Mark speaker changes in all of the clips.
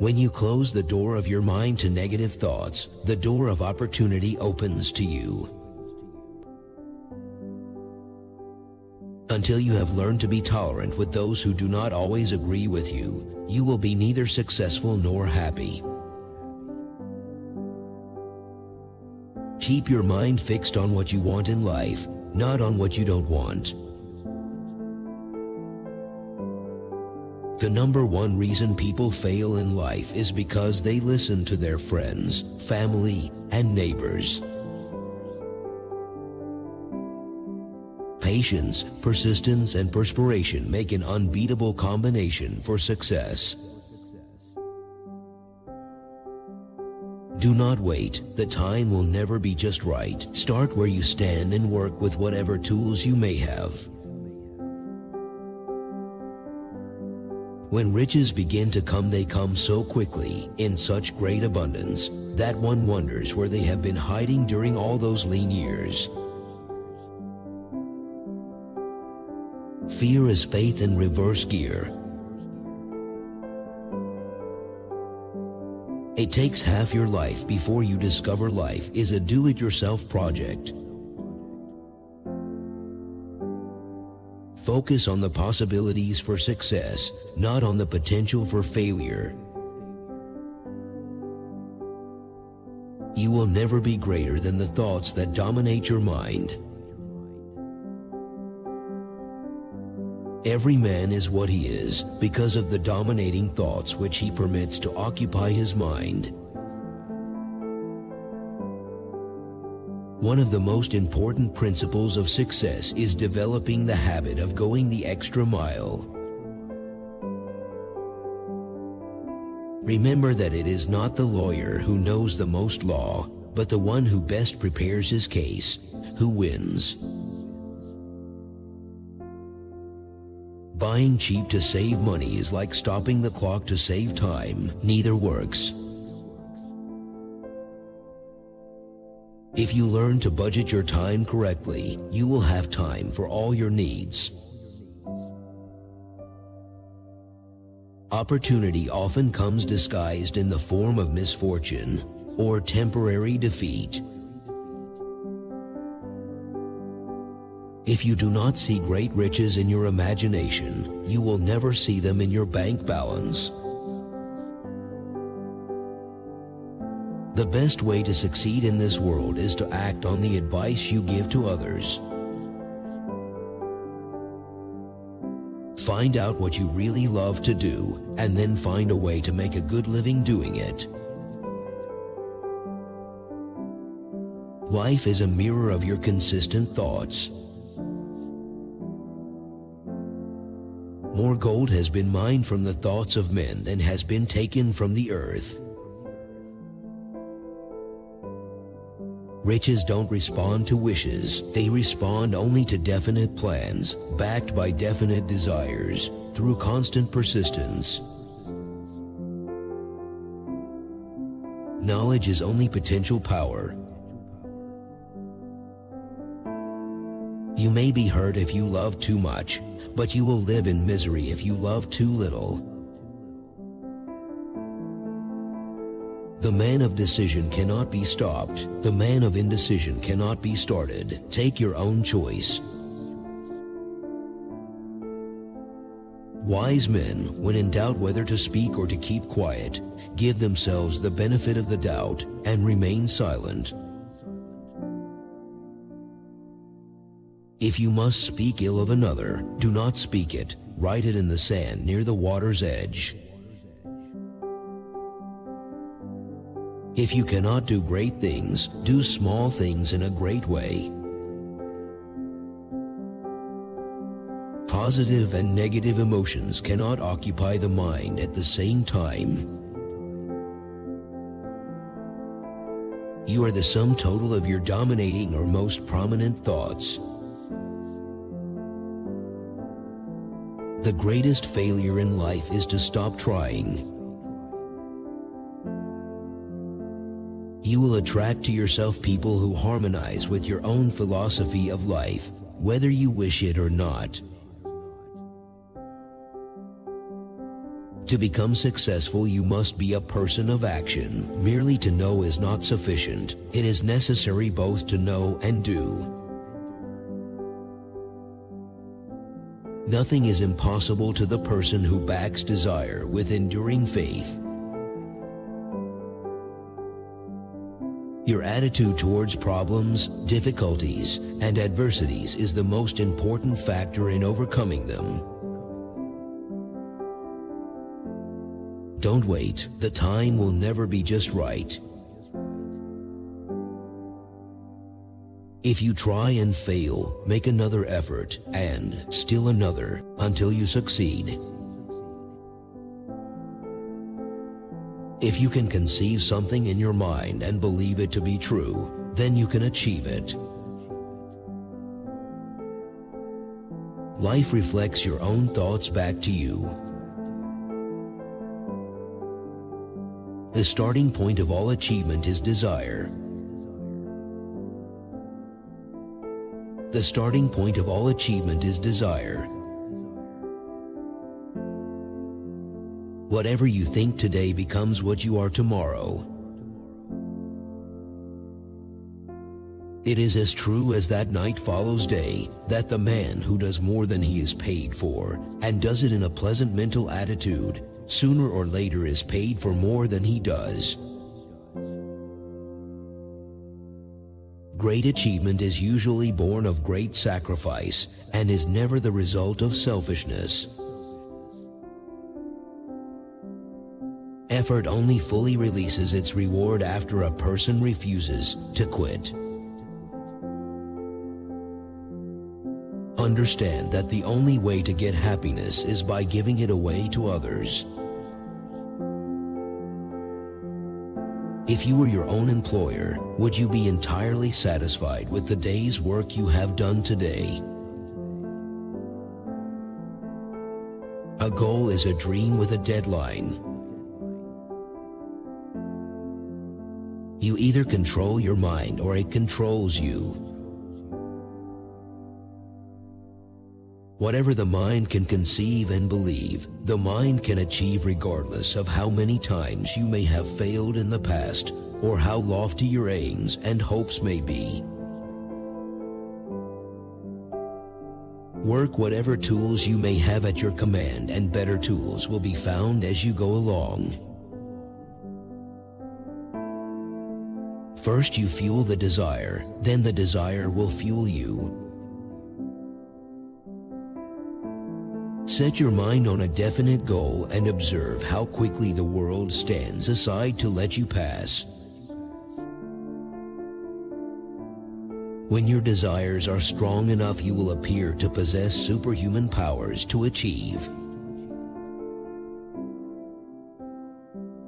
Speaker 1: When you close the door of your mind to negative thoughts, the door of opportunity opens to you. Until you have learned to be tolerant with those who do not always agree with you, you will be neither successful nor happy. Keep your mind fixed on what you want in life, not on what you don't want. The number one reason people fail in life is because they listen to their friends, family, and neighbors. Patience, persistence, and perspiration make an unbeatable combination for success. Do not wait. The time will never be just right. Start where you stand and work with whatever tools you may have. When riches begin to come, they come so quickly, in such great abundance, that one wonders where they have been hiding during all those lean years. Fear is faith in reverse gear. It takes half your life before you discover life is a do-it-yourself project. Focus on the possibilities for success, not on the potential for failure. You will never be greater than the thoughts that dominate your mind. Every man is what he is because of the dominating thoughts which he permits to occupy his mind. One of the most important principles of success is developing the habit of going the extra mile. Remember that it is not the lawyer who knows the most law, but the one who best prepares his case, who wins. Buying cheap to save money is like stopping the clock to save time. Neither works. If you learn to budget your time correctly, you will have time for all your needs. Opportunity often comes disguised in the form of misfortune or temporary defeat. If you do not see great riches in your imagination, you will never see them in your bank balance. The best way to succeed in this world is to act on the advice you give to others. Find out what you really love to do, and then find a way to make a good living doing it. Life is a mirror of your consistent thoughts. More gold has been mined from the thoughts of men than has been taken from the earth. Riches don't respond to wishes. They respond only to definite plans, backed by definite desires, through constant persistence. Knowledge is only potential power. You may be hurt if you love too much, but you will live in misery if you love too little. The man of decision cannot be stopped. The man of indecision cannot be started. Take your own choice. Wise men, when in doubt whether to speak or to keep quiet, give themselves the benefit of the doubt and remain silent. If you must speak ill of another, do not speak it. Write it in the sand near the water's edge. If you cannot do great things, do small things in a great way. Positive and negative emotions cannot occupy the mind at the same time. You are the sum total of your dominating or most prominent thoughts. The greatest failure in life is to stop trying. You will attract to yourself people who harmonize with your own philosophy of life, whether you wish it or not. To become successful, you must be a person of action. Merely to know is not sufficient. It is necessary both to know and do. Nothing is impossible to the person who backs desire with enduring faith. Your attitude towards problems, difficulties, and adversities is the most important factor in overcoming them. Don't wait. The time will never be just right. If you try and fail, make another effort, and still another, until you succeed. If you can conceive something in your mind and believe it to be true, then you can achieve it. Life reflects your own thoughts back to you. The starting point of all achievement is desire. The starting point of all achievement is desire. Whatever you think today becomes what you are tomorrow. It is as true as that night follows day, that the man who does more than he is paid for, and does it in a pleasant mental attitude, sooner or later is paid for more than he does. Great achievement is usually born of great sacrifice and is never the result of selfishness. Effort only fully releases its reward after a person refuses to quit. Understand that the only way to get happiness is by giving it away to others. If you were your own employer, would you be entirely satisfied with the day's work you have done today? A goal is a dream with a deadline. You either control your mind or it controls you. Whatever the mind can conceive and believe, the mind can achieve regardless of how many times you may have failed in the past or how lofty your aims and hopes may be. Work whatever tools you may have at your command, and better tools will be found as you go along. First you fuel the desire, then the desire will fuel you. Set your mind on a definite goal and observe how quickly the world stands aside to let you pass. When your desires are strong enough, you will appear to possess superhuman powers to achieve.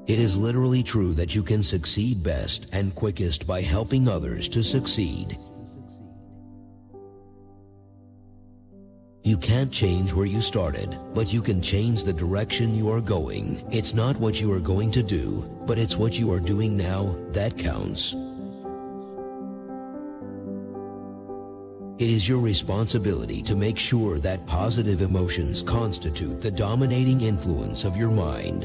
Speaker 1: It is literally true that you can succeed best and quickest by helping others to succeed. You can't change where you started, but you can change the direction you are going. It's not what you are going to do, but it's what you are doing now that counts. It is your responsibility to make sure that positive emotions constitute the dominating influence of your mind.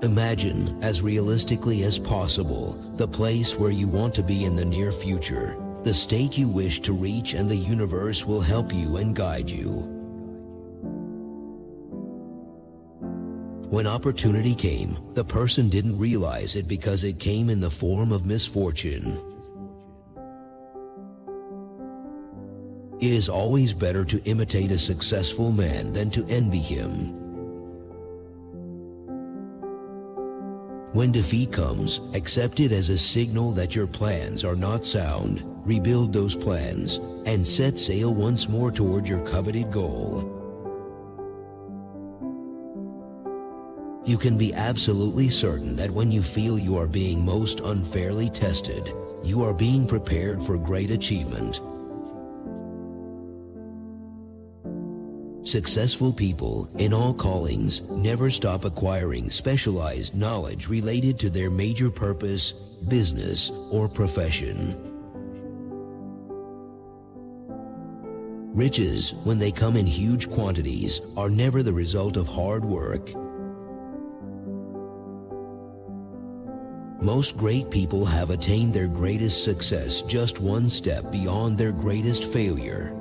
Speaker 1: Imagine, as realistically as possible, the place where you want to be in the near future, the state you wish to reach, and the universe will help you and guide you. When opportunity came, the person didn't realize it because it came in the form of misfortune. It is always better to imitate a successful man than to envy him. When defeat comes, accept it as a signal that your plans are not sound. Rebuild those plans and set sail once more toward your coveted goal. You can be absolutely certain that when you feel you are being most unfairly tested, you are being prepared for great achievement. Successful people in all callings never stop acquiring specialized knowledge related to their major purpose, business, or profession. Riches, when they come in huge quantities, are never the result of hard work. Most great people have attained their greatest success just one step beyond their greatest failure.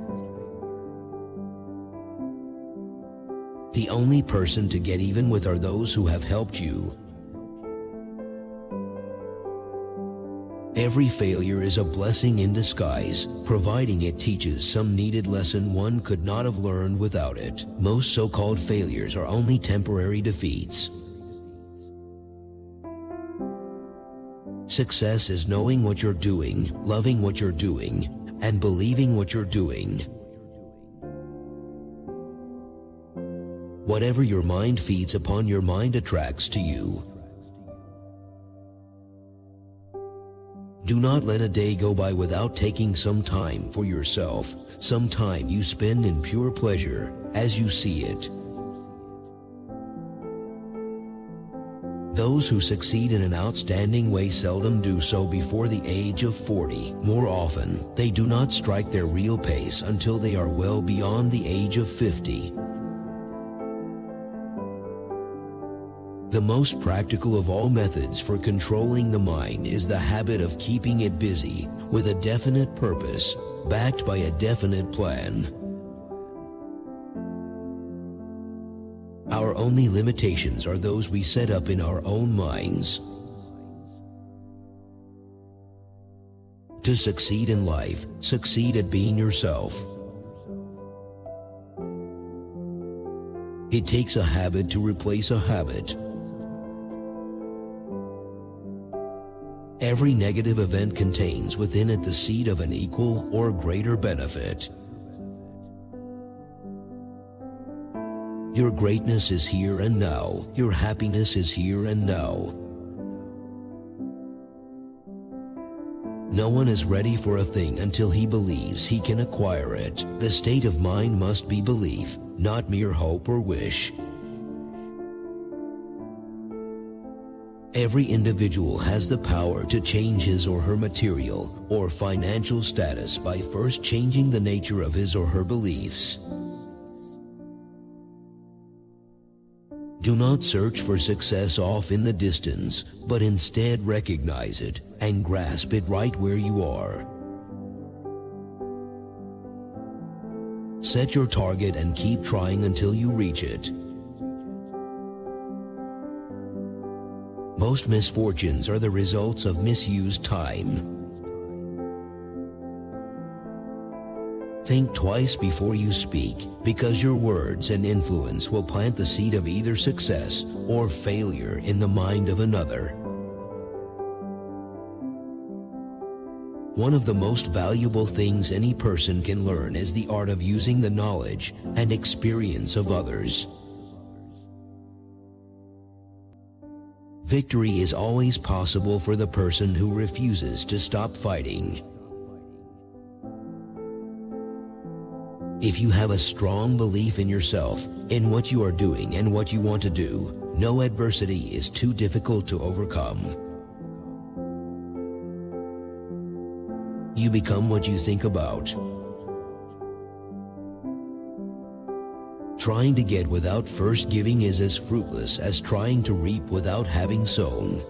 Speaker 1: The only person to get even with are those who have helped you. Every failure is a blessing in disguise, providing it teaches some needed lesson one could not have learned without it. Most so-called failures are only temporary defeats. Success is knowing what you're doing, loving what you're doing, and believing what you're doing. Whatever your mind feeds upon, your mind attracts to you. Do not let a day go by without taking some time for yourself, some time you spend in pure pleasure as you see it. Those who succeed in an outstanding way seldom do so before the age of 40. More often, they do not strike their real pace until they are well beyond the age of 50. The most practical of all methods for controlling the mind is the habit of keeping it busy with a definite purpose, backed by a definite plan. Our only limitations are those we set up in our own minds. To succeed in life, succeed at being yourself. It takes a habit to replace a habit. Every negative event contains within it the seed of an equal or greater benefit. Your greatness is here and now. Your happiness is here and now. No one is ready for a thing until he believes he can acquire it. The state of mind must be belief, not mere hope or wish. Every individual has the power to change his or her material or financial status by first changing the nature of his or her beliefs. Do not search for success off in the distance, but instead recognize it and grasp it right where you are. Set your target and keep trying until you reach it. Most misfortunes are the results of misused time. Think twice before you speak, because your words and influence will plant the seed of either success or failure in the mind of another. One of the most valuable things any person can learn is the art of using the knowledge and experience of others. Victory is always possible for the person who refuses to stop fighting. If you have a strong belief in yourself, in what you are doing and what you want to do, no adversity is too difficult to overcome. You become what you think about. Trying to get without first giving is as fruitless as trying to reap without having sown.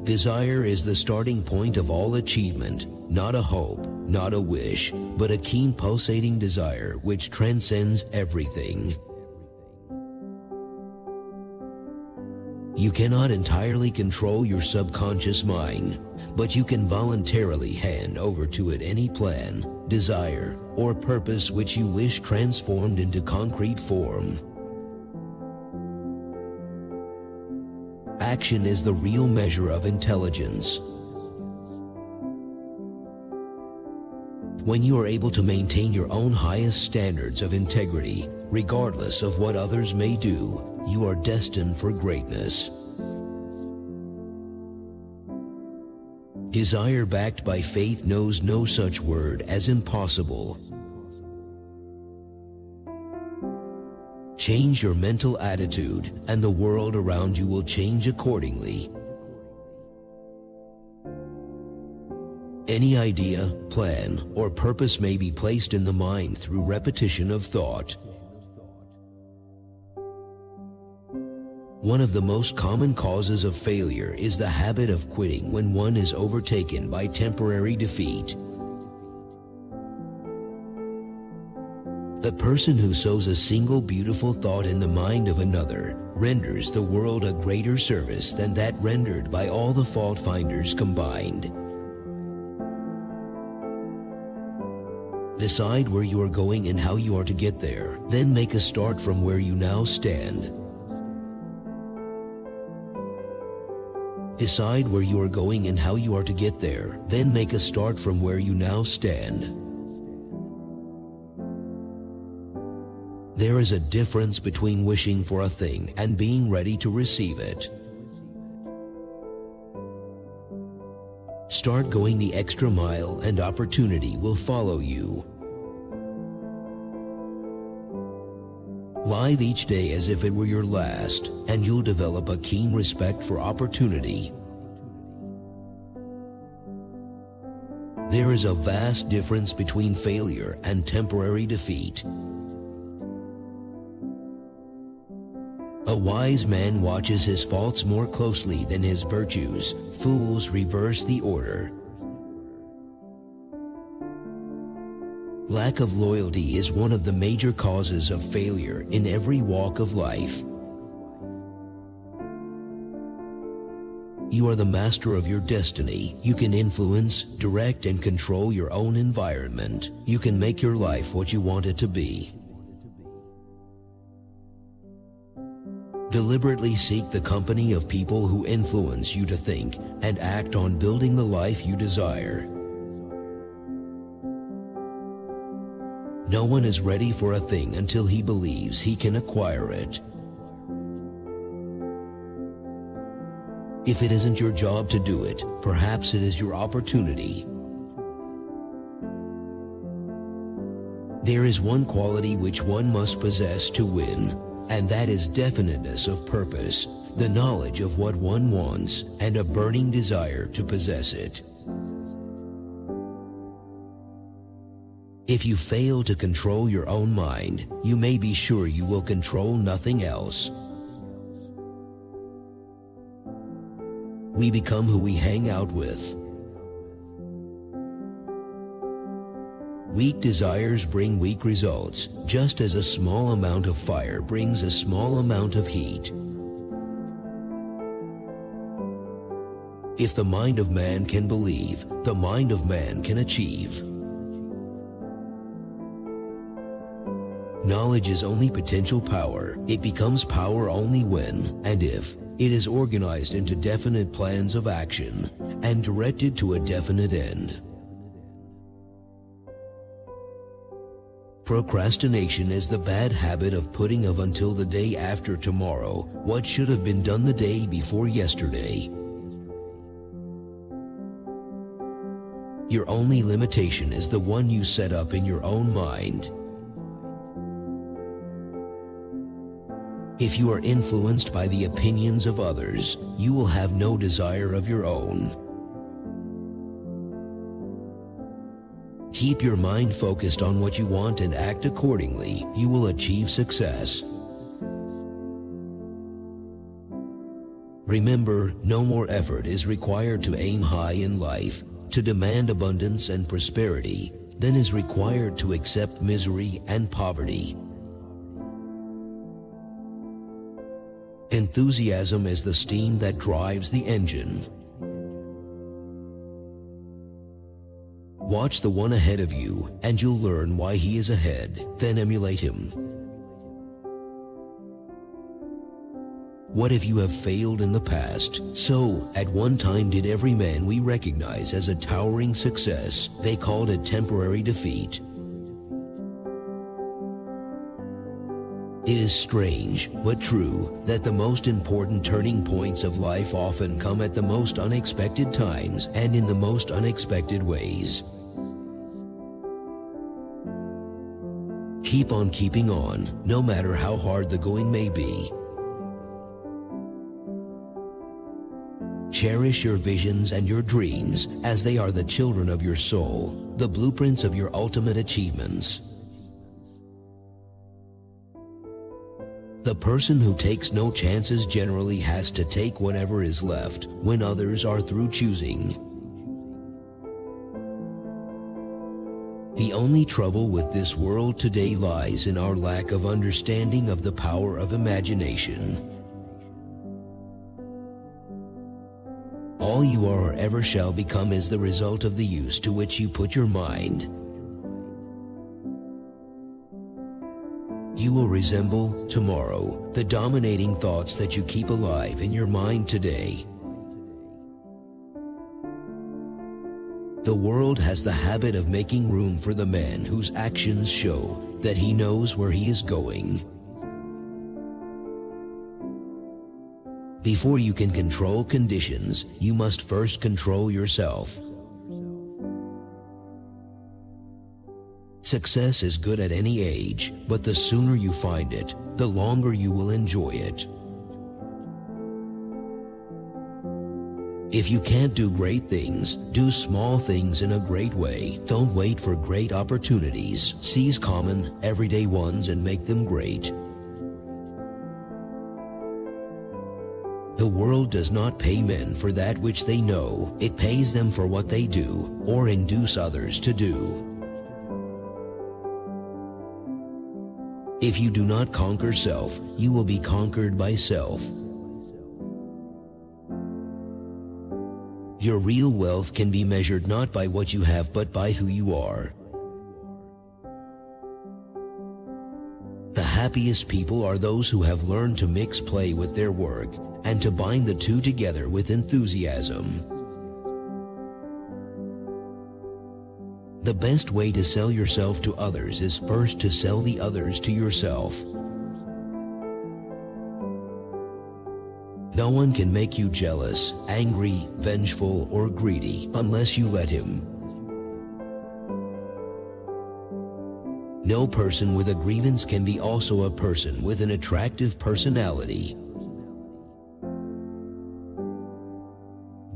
Speaker 1: Desire is the starting point of all achievement, not a hope, not a wish, but a keen pulsating desire which transcends everything. You cannot entirely control your subconscious mind, but you can voluntarily hand over to it any plan, desire, or purpose which you wish transformed into concrete form. Action is the real measure of intelligence. When you are able to maintain your own highest standards of integrity, regardless of what others may do, you are destined for greatness. Desire backed by faith knows no such word as impossible. Change your mental attitude, and the world around you will change accordingly. Any idea, plan, or purpose may be placed in the mind through repetition of thought. One of the most common causes of failure is the habit of quitting when one is overtaken by temporary defeat. The person who sows a single beautiful thought in the mind of another renders the world a greater service than that rendered by all the fault finders combined. Decide where you are going and how you are to get there, then make a start from where you now stand. Decide where you are going and how you are to get there, then make a start from where you now stand. There is a difference between wishing for a thing and being ready to receive it. Start going the extra mile and opportunity will follow you. Live each day as if it were your last, and you'll develop a keen respect for opportunity. There is a vast difference between failure and temporary defeat. A wise man watches his faults more closely than his virtues. Fools reverse the order. Lack of loyalty is one of the major causes of failure in every walk of life. You are the master of your destiny. You can influence, direct, and control your own environment. You can make your life what you want it to be. Deliberately seek the company of people who influence you to think and act on building the life you desire. No one is ready for a thing until he believes he can acquire it. If it isn't your job to do it, perhaps it is your opportunity. There is one quality which one must possess to win, and that is definiteness of purpose, the knowledge of what one wants, and a burning desire to possess it. If you fail to control your own mind, you may be sure you will control nothing else. We become who we hang out with. Weak desires bring weak results, just as a small amount of fire brings a small amount of heat. If the mind of man can believe, the mind of man can achieve. Knowledge is only potential power. It becomes power only when, and if, it is organized into definite plans of action and directed to a definite end. Procrastination is the bad habit of putting off until the day after tomorrow what should have been done the day before yesterday. Your only limitation is the one you set up in your own mind. If you are influenced by the opinions of others, you will have no desire of your own. Keep your mind focused on what you want and act accordingly. You will achieve success. Remember, no more effort is required to aim high in life, to demand abundance and prosperity, than is required to accept misery and poverty. Enthusiasm is the steam that drives the engine. Watch the one ahead of you, and you'll learn why he is ahead, then emulate him. What if you have failed in the past? So, at one time did every man we recognize as a towering success. They called it temporary defeat. It is strange, but true, that the most important turning points of life often come at the most unexpected times and in the most unexpected ways. Keep on keeping on, no matter how hard the going may be. Cherish your visions and your dreams, as they are the children of your soul, the blueprints of your ultimate achievements. The person who takes no chances generally has to take whatever is left when others are through choosing. The only trouble with this world today lies in our lack of understanding of the power of imagination. All you are or ever shall become is the result of the use to which you put your mind. You will resemble, tomorrow, the dominating thoughts that you keep alive in your mind today. The world has the habit of making room for the man whose actions show that he knows where he is going. Before you can control conditions, you must first control yourself. Success is good at any age, but the sooner you find it, the longer you will enjoy it. If you can't do great things, do small things in a great way. Don't wait for great opportunities. Seize common, everyday ones and make them great. The world does not pay men for that which they know. It pays them for what they do, or induce others to do. If you do not conquer self, you will be conquered by self. Your real wealth can be measured not by what you have but by who you are. The happiest people are those who have learned to mix play with their work and to bind the two together with enthusiasm. The best way to sell yourself to others is first to sell the others to yourself. No one can make you jealous, angry, vengeful, or greedy unless you let him. No person with a grievance can be also a person with an attractive personality.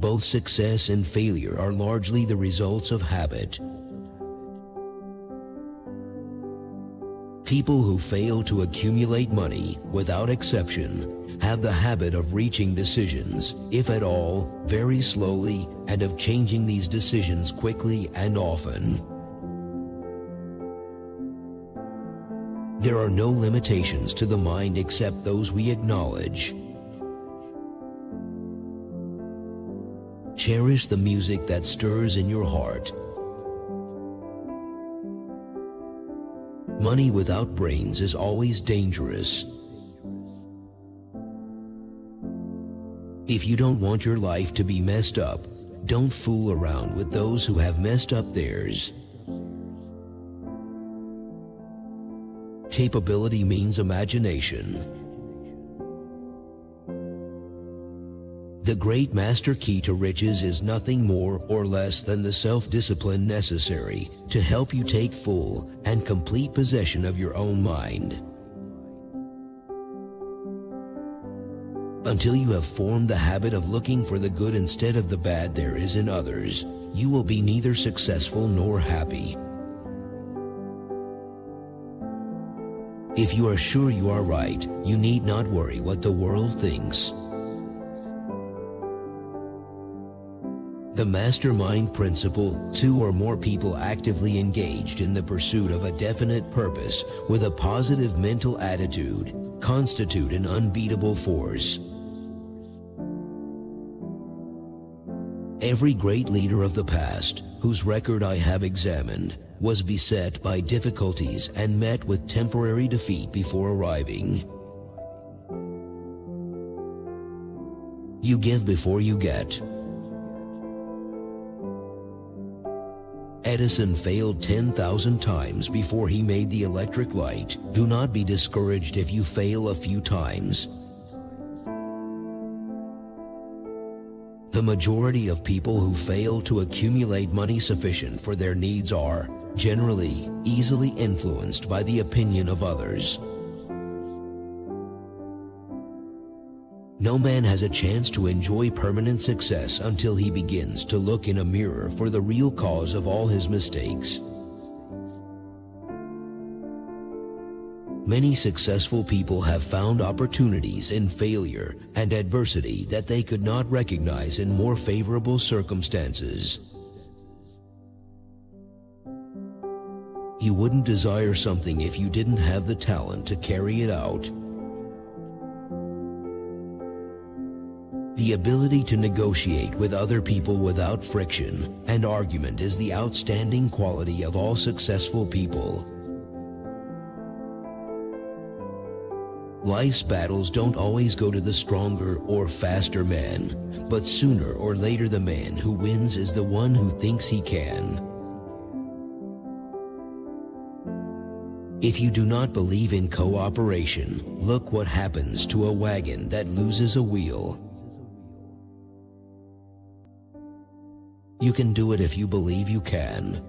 Speaker 1: Both success and failure are largely the results of habit. People who fail to accumulate money, without exception, have the habit of reaching decisions, if at all, very slowly, and of changing these decisions quickly and often. There are no limitations to the mind except those we acknowledge. Cherish the music that stirs in your heart. Money without brains is always dangerous. If you don't want your life to be messed up, don't fool around with those who have messed up theirs. Capability means imagination. The great master key to riches is nothing more or less than the self-discipline necessary to help you take full and complete possession of your own mind. Until you have formed the habit of looking for the good instead of the bad there is in others, you will be neither successful nor happy. If you are sure you are right, you need not worry what the world thinks. The mastermind principle, two or more people actively engaged in the pursuit of a definite purpose with a positive mental attitude, constitute an unbeatable force. Every great leader of the past, whose record I have examined, was beset by difficulties and met with temporary defeat before arriving. You give before you get. Edison failed 10,000 times before he made the electric light. Do not be discouraged if you fail a few times. The majority of people who fail to accumulate money sufficient for their needs are, generally, easily influenced by the opinion of others. No man has a chance to enjoy permanent success until he begins to look in a mirror for the real cause of all his mistakes. Many successful people have found opportunities in failure and adversity that they could not recognize in more favorable circumstances. You wouldn't desire something if you didn't have the talent to carry it out. The ability to negotiate with other people without friction and argument is the outstanding quality of all successful people. Life's battles don't always go to the stronger or faster man, but sooner or later the man who wins is the one who thinks he can. If you do not believe in cooperation, look what happens to a wagon that loses a wheel. You can do it if you believe you can.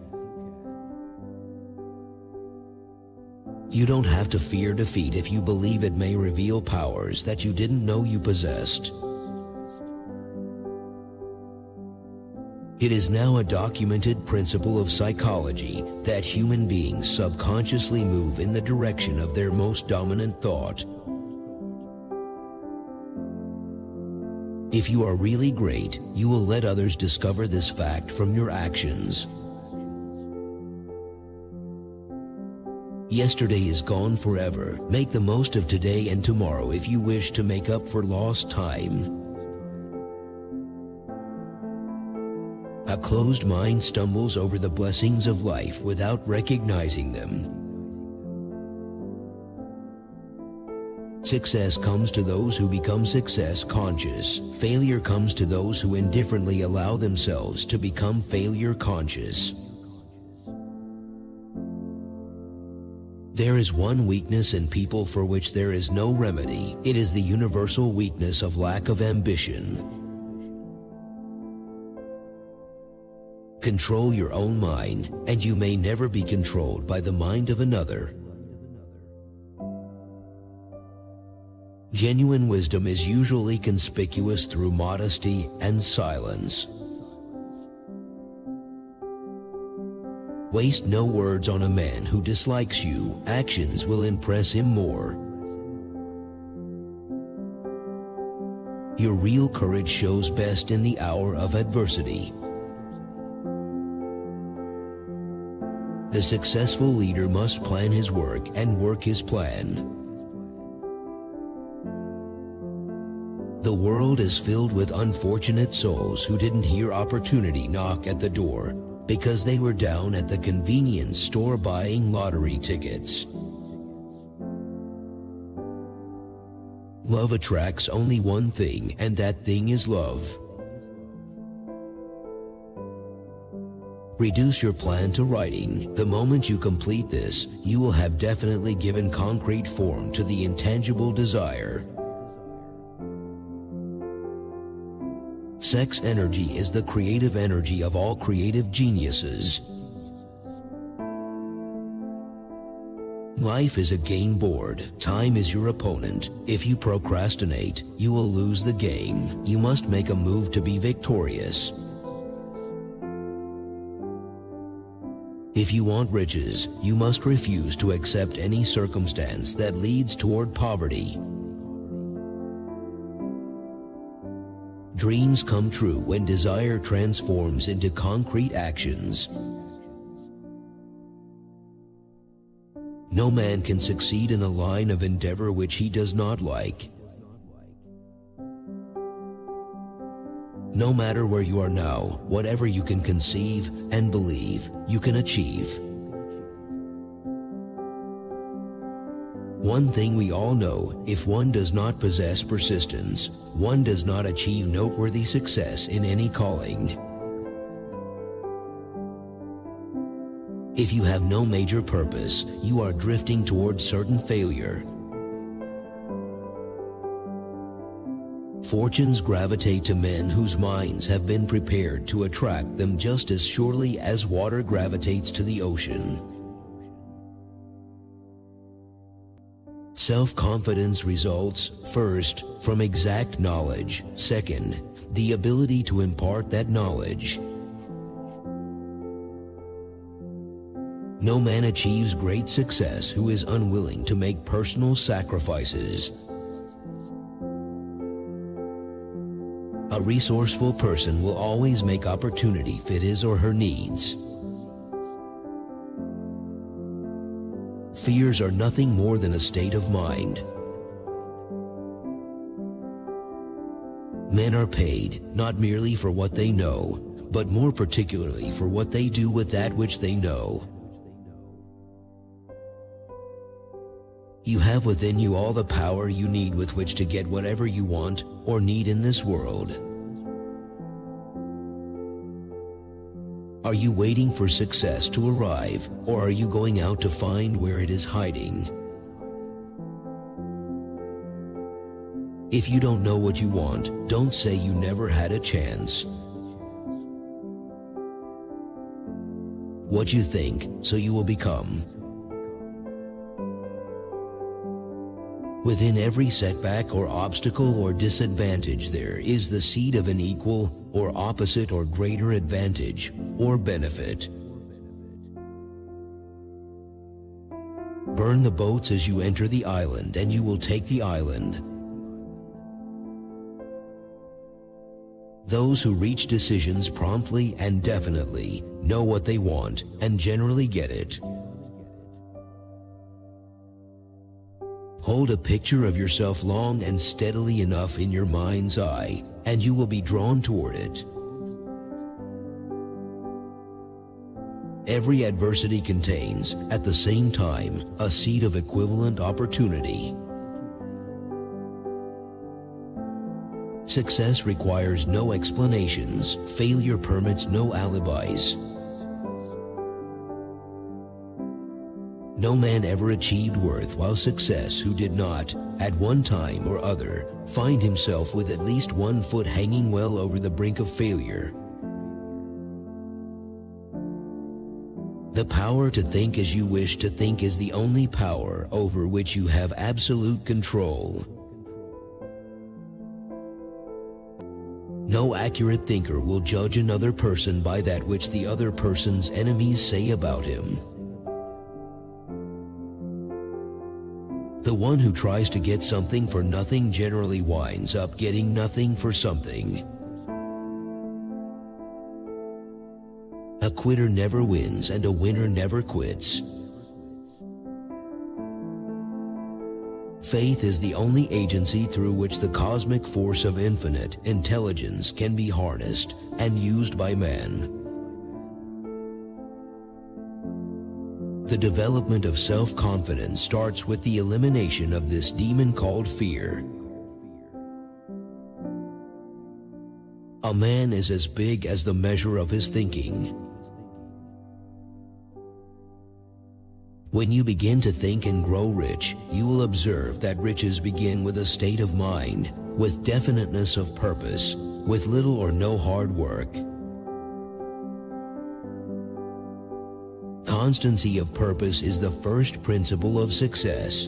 Speaker 1: You don't have to fear defeat if you believe it may reveal powers that you didn't know you possessed. It is now a documented principle of psychology that human beings subconsciously move in the direction of their most dominant thought. If you are really great, you will let others discover this fact from your actions. Yesterday is gone forever. Make the most of today and tomorrow if you wish to make up for lost time. A closed mind stumbles over the blessings of life without recognizing them. Success comes to those who become success conscious. Failure comes to those who indifferently allow themselves to become failure conscious. There is one weakness in people for which there is no remedy. It is the universal weakness of lack of ambition. Control your own mind, and you may never be controlled by the mind of another. Genuine wisdom is usually conspicuous through modesty and silence. Waste no words on a man who dislikes you. Actions will impress him more. Your real courage shows best in the hour of adversity. The successful leader must plan his work and work his plan. The world is filled with unfortunate souls who didn't hear opportunity knock at the door because they were down at the convenience store buying lottery tickets. Love attracts only one thing, and that thing is love. Reduce your plan to writing. The moment you complete this, you will have definitely given concrete form to the intangible desire. Sex energy is the creative energy of all creative geniuses. Life is a game board. Time is your opponent. If you procrastinate, you will lose the game. You must make a move to be victorious. If you want riches, you must refuse to accept any circumstance that leads toward poverty. Dreams come true when desire transforms into concrete actions. No man can succeed in a line of endeavor which he does not like. No matter where you are now, whatever you can conceive and believe, you can achieve. One thing we all know, if one does not possess persistence, one does not achieve noteworthy success in any calling. If you have no major purpose, you are drifting towards certain failure. Fortunes gravitate to men whose minds have been prepared to attract them just as surely as water gravitates to the ocean. Self-confidence results, first, from exact knowledge. Second, the ability to impart that knowledge. No man achieves great success who is unwilling to make personal sacrifices. A resourceful person will always make opportunity fit his or her needs. Fears are nothing more than a state of mind. Men are paid not merely for what they know, but more particularly for what they do with that which they know. You have within you all the power you need with which to get whatever you want or need in this world. Are you waiting for success to arrive, or are you going out to find where it is hiding? If you don't know what you want, don't say you never had a chance. What you think, so you will become. Within every setback or obstacle or disadvantage there is the seed of an equal or opposite or greater advantage or benefit. Burn the boats as you enter the island, and you will take the island. Those who reach decisions promptly and definitely know what they want and generally get it. Hold a picture of yourself long and steadily enough in your mind's eye, and you will be drawn toward it. Every adversity contains, at the same time, a seed of equivalent opportunity. Success requires no explanations. Failure permits no alibis. No man ever achieved worthwhile success who did not, at one time or other, find himself with at least one foot hanging well over the brink of failure. The power to think as you wish to think is the only power over which you have absolute control. No accurate thinker will judge another person by that which the other person's enemies say about him. The one who tries to get something for nothing generally winds up getting nothing for something. A quitter never wins, and a winner never quits. Faith is the only agency through which the cosmic force of infinite intelligence can be harnessed and used by man. The development of self-confidence starts with the elimination of this demon called fear. A man is as big as the measure of his thinking. When you begin to think and grow rich, you will observe that riches begin with a state of mind, with definiteness of purpose, with little or no hard work. Constancy of purpose is the first principle of success.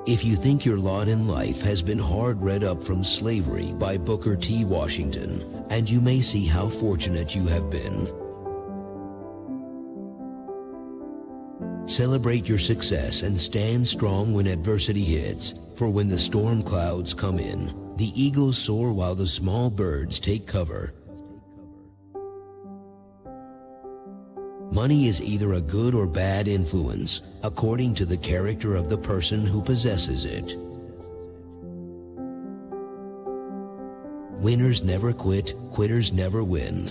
Speaker 1: If you think your lot in life has been hard read up from slavery by Booker T. Washington, and you may see how fortunate you have been. Celebrate your success and stand strong when adversity hits, for when the storm clouds come in, the eagles soar while the small birds take cover. Money is either a good or bad influence, according to the character of the person who possesses it. Winners never quit, quitters never win.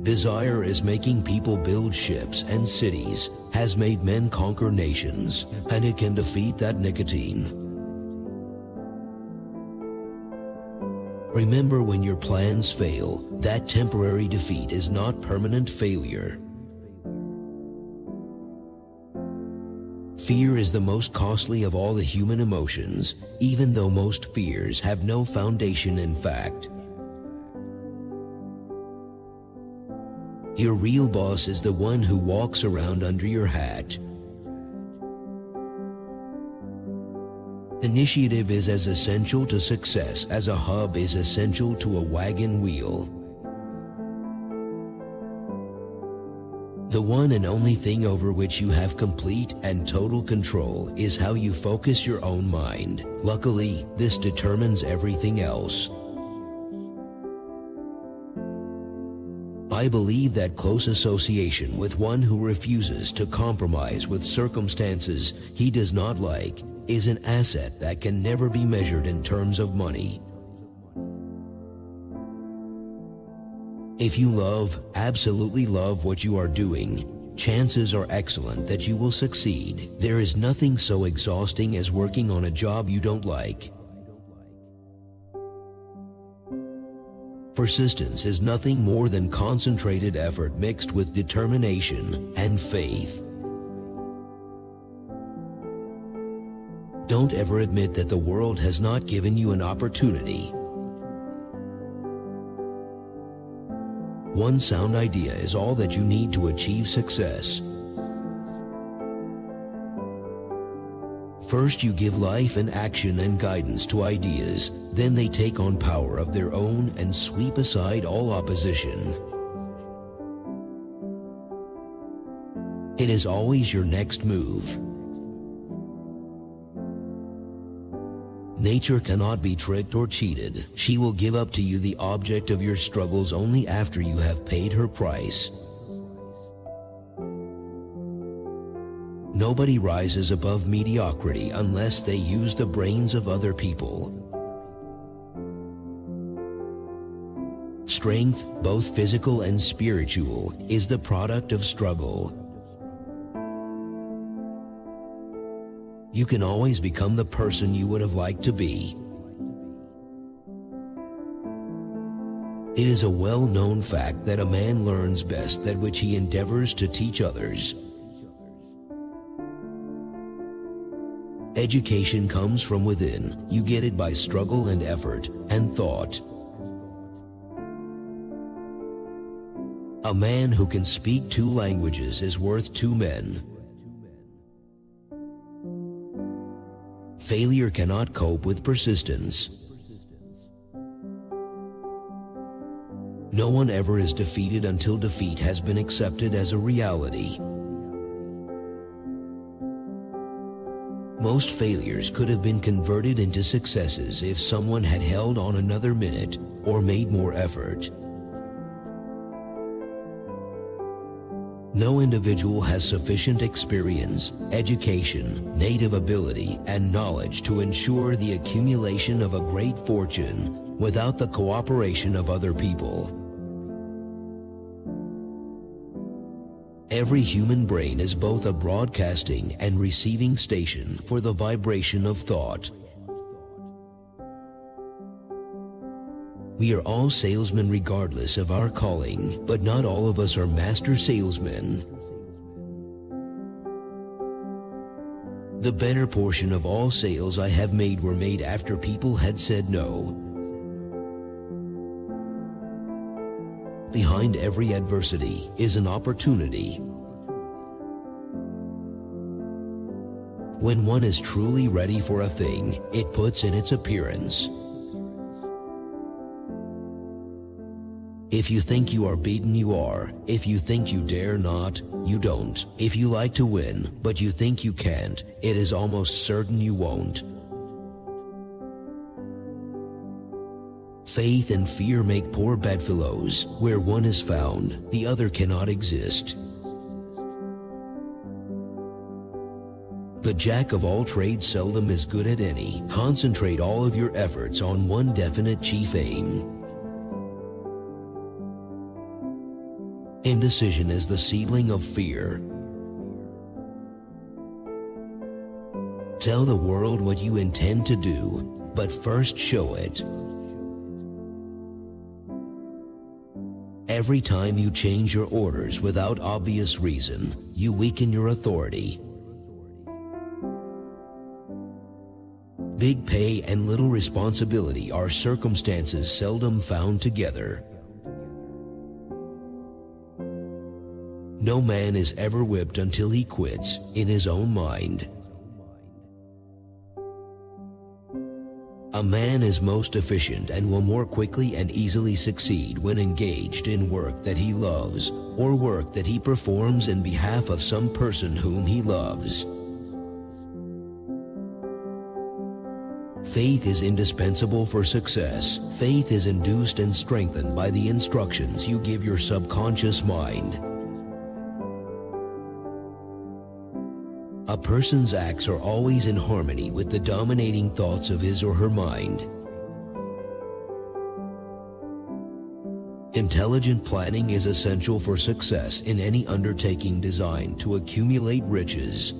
Speaker 1: Desire is making people build ships and cities, has made men conquer nations, and it can defeat that nicotine. Remember, when your plans fail, that temporary defeat is not permanent failure. Fear is the most costly of all the human emotions, even though most fears have no foundation in fact. Your real boss is the one who walks around under your hat. Initiative is as essential to success as a hub is essential to a wagon wheel. The one and only thing over which you have complete and total control is how you focus your own mind. Luckily, this determines everything else. I believe that close association with one who refuses to compromise with circumstances he does not like is an asset that can never be measured in terms of money. If you love, absolutely love what you are doing, chances are excellent that you will succeed. There is nothing so exhausting as working on a job you don't like. Persistence is nothing more than concentrated effort mixed with determination and faith. Don't ever admit that the world has not given you an opportunity. One sound idea is all that you need to achieve success. First, you give life and action and guidance to ideas, then they take on power of their own and sweep aside all opposition. It is always your next move. Nature cannot be tricked or cheated. She will give up to you the object of your struggles only after you have paid her price. Nobody rises above mediocrity unless they use the brains of other people. Strength, both physical and spiritual, is the product of struggle. You can always become the person you would have liked to be. It is a well-known fact that a man learns best that which he endeavors to teach others. Education comes from within. You get it by struggle and effort and thought. A man who can speak 2 languages is worth 2 men. Failure cannot cope with persistence. No one ever is defeated until defeat has been accepted as a reality. Most failures could have been converted into successes if someone had held on another minute or made more effort. No individual has sufficient experience, education, native ability, and knowledge to ensure the accumulation of a great fortune without the cooperation of other people. Every human brain is both a broadcasting and receiving station for the vibration of thought. We are all salesmen regardless of our calling, but not all of us are master salesmen. The better portion of all sales I have made were made after people had said no. Behind every adversity is an opportunity. When one is truly ready for a thing, it puts in its appearance. If you think you are beaten, you are. If you think you dare not, you don't. If you like to win, but you think you can't, it is almost certain you won't. Faith and fear make poor bedfellows. Where one is found, the other cannot exist. The jack of all trades seldom is good at any. Concentrate all of your efforts on one definite chief aim. Indecision is the seedling of fear. Tell the world what you intend to do, but first show it. Every time you change your orders without obvious reason, you weaken your authority. Big pay and little responsibility are circumstances seldom found together. No man is ever whipped until he quits in his own mind. A man is most efficient and will more quickly and easily succeed when engaged in work that he loves or work that he performs in behalf of some person whom he loves. Faith is indispensable for success. Faith is induced and strengthened by the instructions you give your subconscious mind. A person's acts are always in harmony with the dominating thoughts of his or her mind. Intelligent planning is essential for success in any undertaking designed to accumulate riches.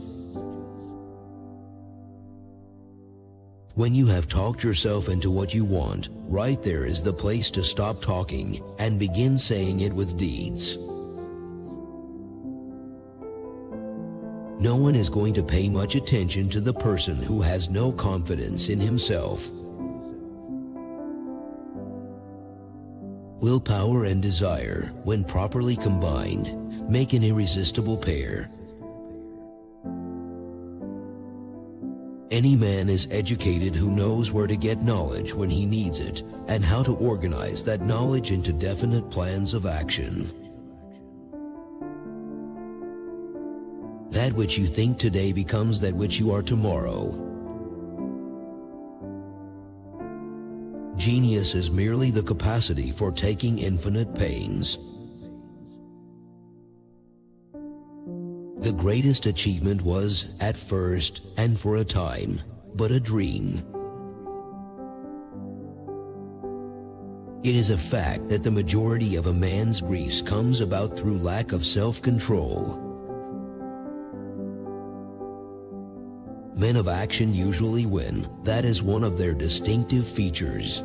Speaker 1: When you have talked yourself into what you want, right there is the place to stop talking and begin saying it with deeds. No one is going to pay much attention to the person who has no confidence in himself. Willpower and desire, when properly combined, make an irresistible pair. Any man is educated who knows where to get knowledge when he needs it and how to organize that knowledge into definite plans of action. That which you think today becomes that which you are tomorrow. Genius is merely the capacity for taking infinite pains. The greatest achievement was, at first and for a time, but a dream. It is a fact that the majority of a man's griefs comes about through lack of self-control. Men of action usually win. That is one of their distinctive features.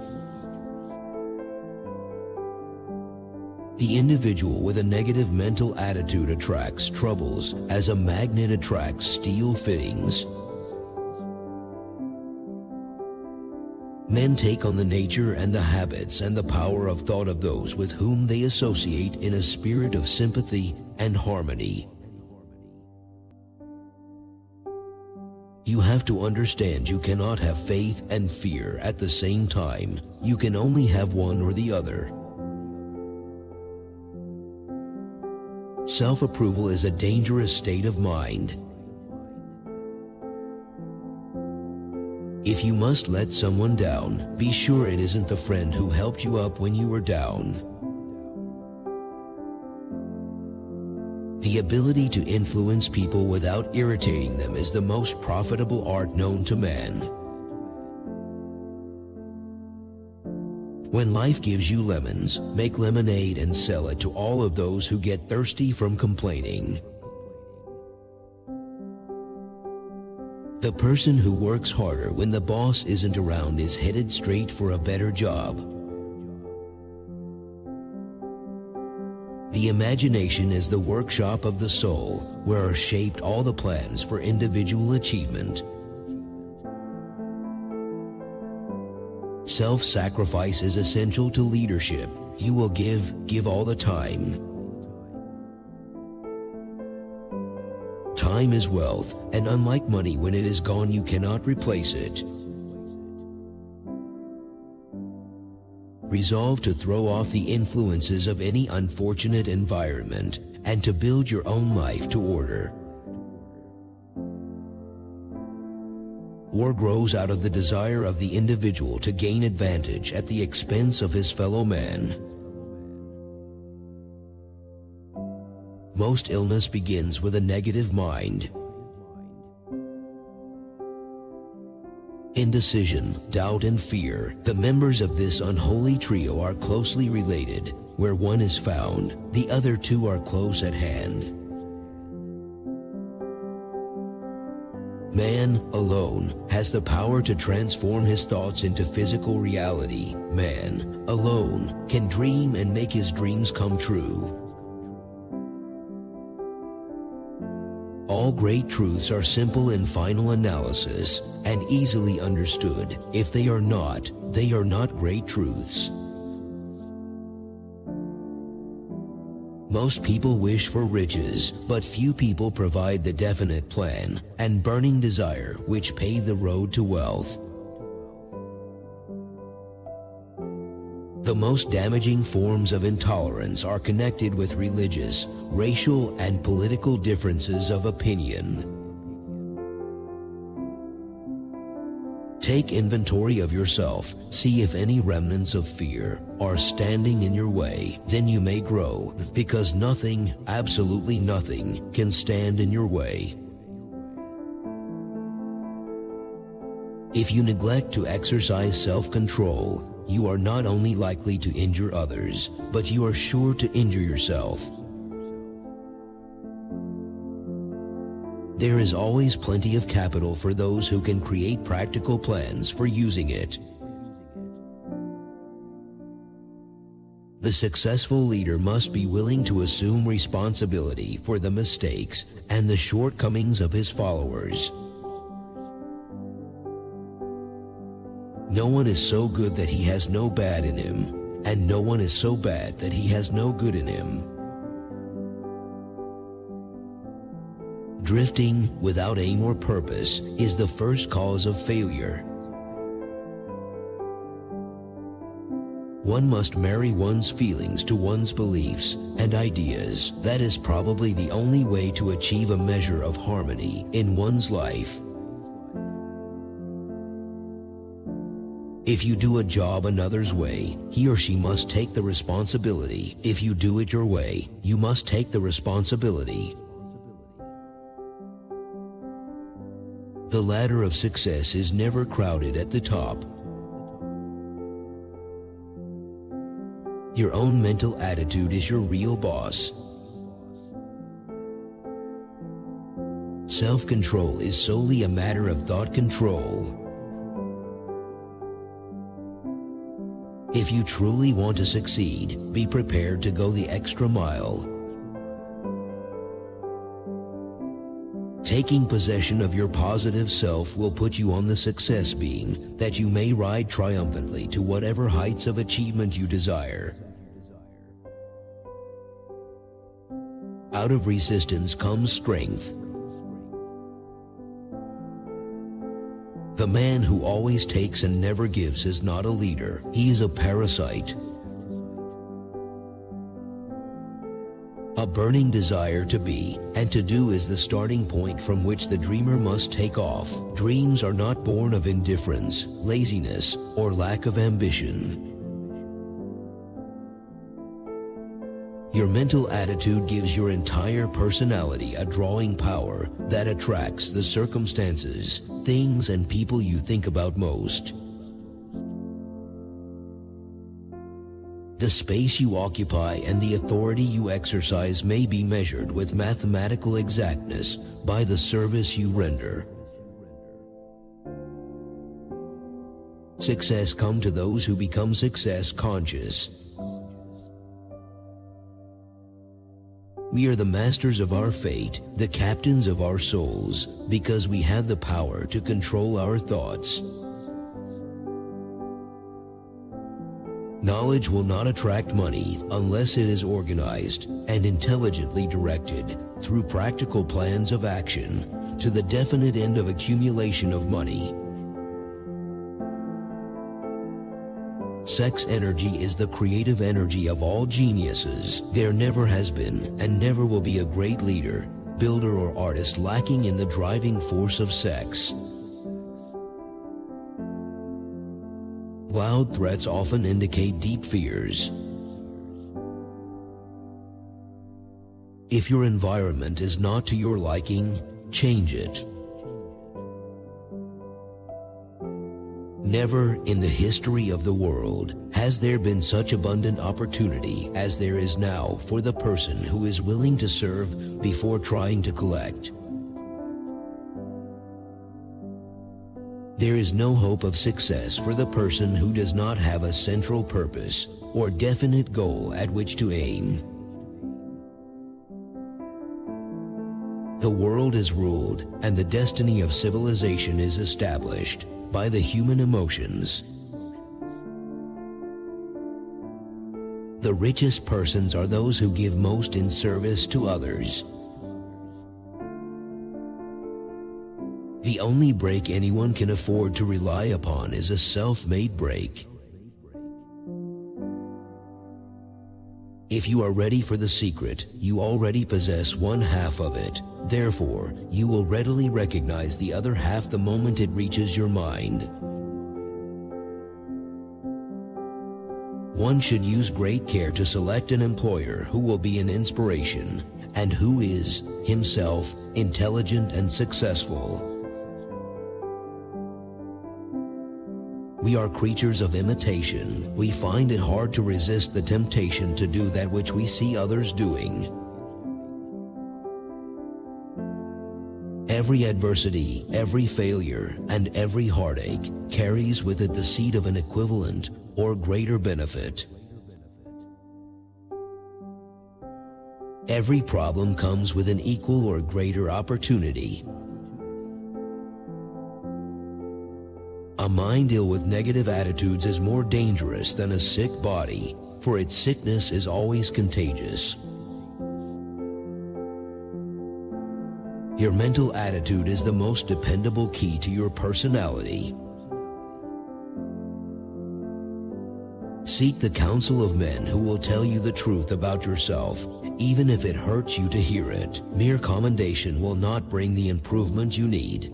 Speaker 1: The individual with a negative mental attitude attracts troubles as a magnet attracts steel fittings. Men take on the nature and the habits and the power of thought of those with whom they associate in a spirit of sympathy and harmony. You have to understand you cannot have faith and fear at the same time. You can only have one or the other. Self-approval is a dangerous state of mind. If you must let someone down, be sure it isn't the friend who helped you up when you were down. The ability to influence people without irritating them is the most profitable art known to man. When life gives you lemons, make lemonade and sell it to all of those who get thirsty from complaining. The person who works harder when the boss isn't around is headed straight for a better job. The imagination is the workshop of the soul, where are shaped all the plans for individual achievement. Self-sacrifice is essential to leadership. You will give all the time. Time is wealth, and unlike money, when it is gone, you cannot replace it. Resolve to throw off the influences of any unfortunate environment and to build your own life to order. War grows out of the desire of the individual to gain advantage at the expense of his fellow man. Most illness begins with a negative mind. Indecision, doubt, and fear, the members of this unholy trio are closely related. Where one is found, the other two are close at hand. Man, alone, has the power to transform his thoughts into physical reality. Man, alone, can dream and make his dreams come true. All great truths are simple in final analysis and easily understood. If they are not great truths. Most people wish for riches, but few people provide the definite plan and burning desire which pave the road to wealth. The most damaging forms of intolerance are connected with religious, racial, and political differences of opinion. Take inventory of yourself, see if any remnants of fear are standing in your way. Then you may grow, because nothing, absolutely nothing, can stand in your way. If you neglect to exercise self-control, you are not only likely to injure others, but you are sure to injure yourself. There is always plenty of capital for those who can create practical plans for using it. The successful leader must be willing to assume responsibility for the mistakes and the shortcomings of his followers. No one is so good that he has no bad in him, and no one is so bad that he has no good in him. Drifting without aim or purpose is the first cause of failure. One must marry one's feelings to one's beliefs and ideas. That is probably the only way to achieve a measure of harmony in one's life. If you do a job another's way, he or she must take the responsibility. If you do it your way, you must take the responsibility. The ladder of success is never crowded at the top. Your own mental attitude is your real boss. Self-control is solely a matter of thought control. If you truly want to succeed, be prepared to go the extra mile. Taking possession of your positive self will put you on the success beam that you may ride triumphantly to whatever heights of achievement you desire. Out of resistance comes strength. The man who always takes and never gives is not a leader. He is a parasite. A burning desire to be and to do is the starting point from which the dreamer must take off. Dreams are not born of indifference, laziness, or lack of ambition. Your mental attitude gives your entire personality a drawing power that attracts the circumstances, things, and people you think about most. The space you occupy and the authority you exercise may be measured with mathematical exactness by the service you render. Success comes to those who become success conscious. We are the masters of our fate, the captains of our souls, because we have the power to control our thoughts. Knowledge will not attract money unless it is organized and intelligently directed through practical plans of action to the definite end of accumulation of money. Sex energy is the creative energy of all geniuses. There never has been and never will be a great leader, builder, or artist lacking in the driving force of sex. Loud threats often indicate deep fears. If your environment is not to your liking, change it. Never in the history of the world has there been such abundant opportunity as there is now for the person who is willing to serve before trying to collect. There is no hope of success for the person who does not have a central purpose or definite goal at which to aim. The world is ruled and the destiny of civilization is established by the human emotions. The richest persons are those who give most in service to others. The only break anyone can afford to rely upon is a self-made break. If you are ready for the secret, you already possess one half of it. Therefore, you will readily recognize the other half the moment it reaches your mind. One should use great care to select an employer who will be an inspiration and who is, himself, intelligent and successful. We are creatures of imitation. We find it hard to resist the temptation to do that which we see others doing. Every adversity, every failure, and every heartache carries with it the seed of an equivalent or greater benefit. Every problem comes with an equal or greater opportunity. A mind ill with negative attitudes is more dangerous than a sick body, for its sickness is always contagious. Your mental attitude is the most dependable key to your personality. Seek the counsel of men who will tell you the truth about yourself, even if it hurts you to hear it. Mere commendation will not bring the improvement you need.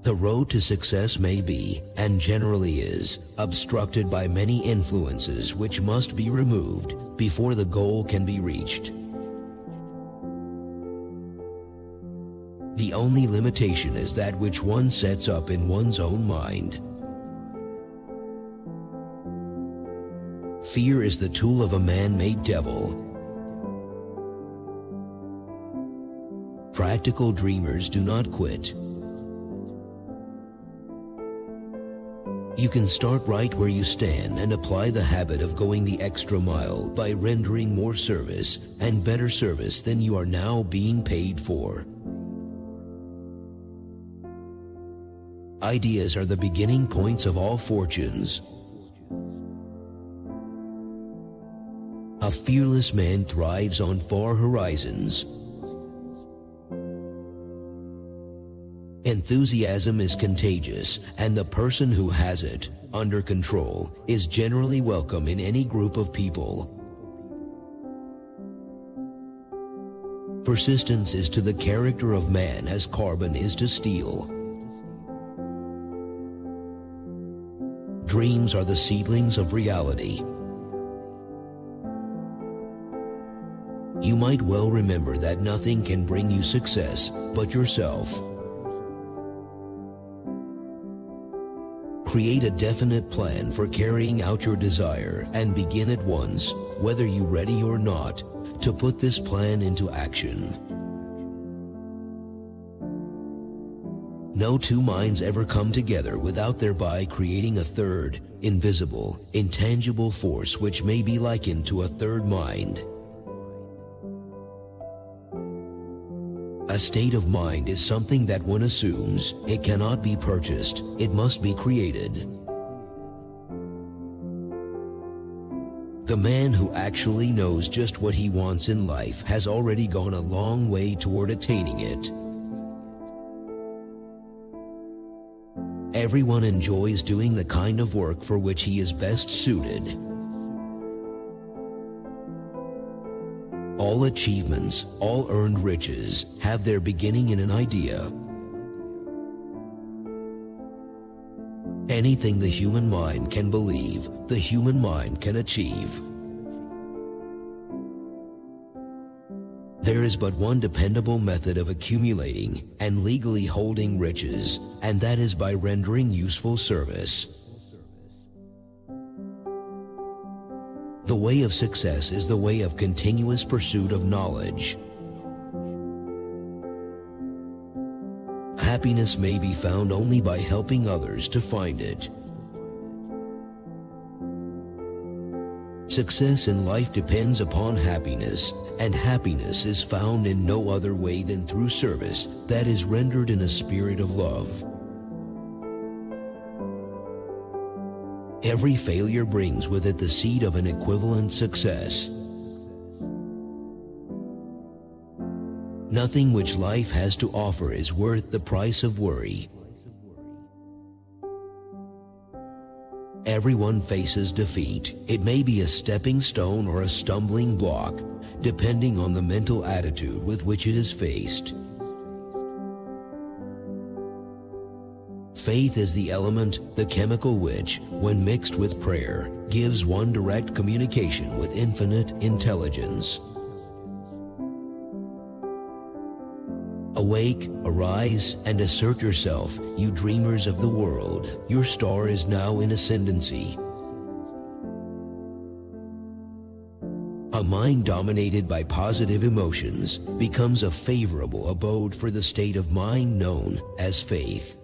Speaker 1: The road to success may be, and generally is, obstructed by many influences which must be removed before the goal can be reached. The only limitation is that which one sets up in one's own mind. Fear is the tool of a man-made devil. Practical dreamers do not quit. You can start right where you stand and apply the habit of going the extra mile by rendering more service and better service than you are now being paid for. Ideas are the beginning points of all fortunes. A fearless man thrives on far horizons. Enthusiasm is contagious, and the person who has it under control is generally welcome in any group of people. Persistence is to the character of man as carbon is to steel. Dreams are the seedlings of reality. You might well remember that nothing can bring you success but yourself. Create a definite plan for carrying out your desire and begin at once, whether you're ready or not, to put this plan into action. No two minds ever come together without thereby creating a third, invisible, intangible force which may be likened to a third mind. A state of mind is something that one assumes. It cannot be purchased. It must be created. The man who actually knows just what he wants in life has already gone a long way toward attaining it. Everyone enjoys doing the kind of work for which he is best suited. All achievements, all earned riches, have their beginning in an idea. Anything the human mind can believe, the human mind can achieve. There is but one dependable method of accumulating and legally holding riches, and that is by rendering useful service. The way of success is the way of continuous pursuit of knowledge. Happiness may be found only by helping others to find it. Success in life depends upon happiness, and happiness is found in no other way than through service that is rendered in a spirit of love. Every failure brings with it the seed of an equivalent success. Nothing which life has to offer is worth the price of worry. Everyone faces defeat. It may be a stepping stone or a stumbling block, depending on the mental attitude with which it is faced. Faith is the element, the chemical which, when mixed with prayer, gives one direct communication with infinite intelligence. Awake, arise, and assert yourself, you dreamers of the world. Your star is now in ascendancy. A mind dominated by positive emotions becomes a favorable abode for the state of mind known as faith.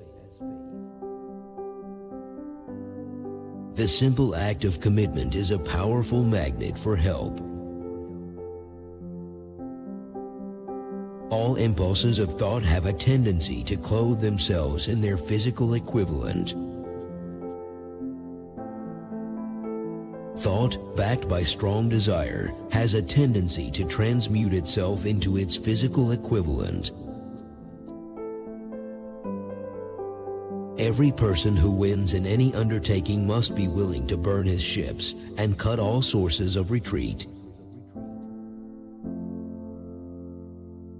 Speaker 1: The simple act of commitment is a powerful magnet for help. All impulses of thought have a tendency to clothe themselves in their physical equivalent. Thought, backed by strong desire, has a tendency to transmute itself into its physical equivalent. Every person who wins in any undertaking must be willing to burn his ships and cut all sources of retreat.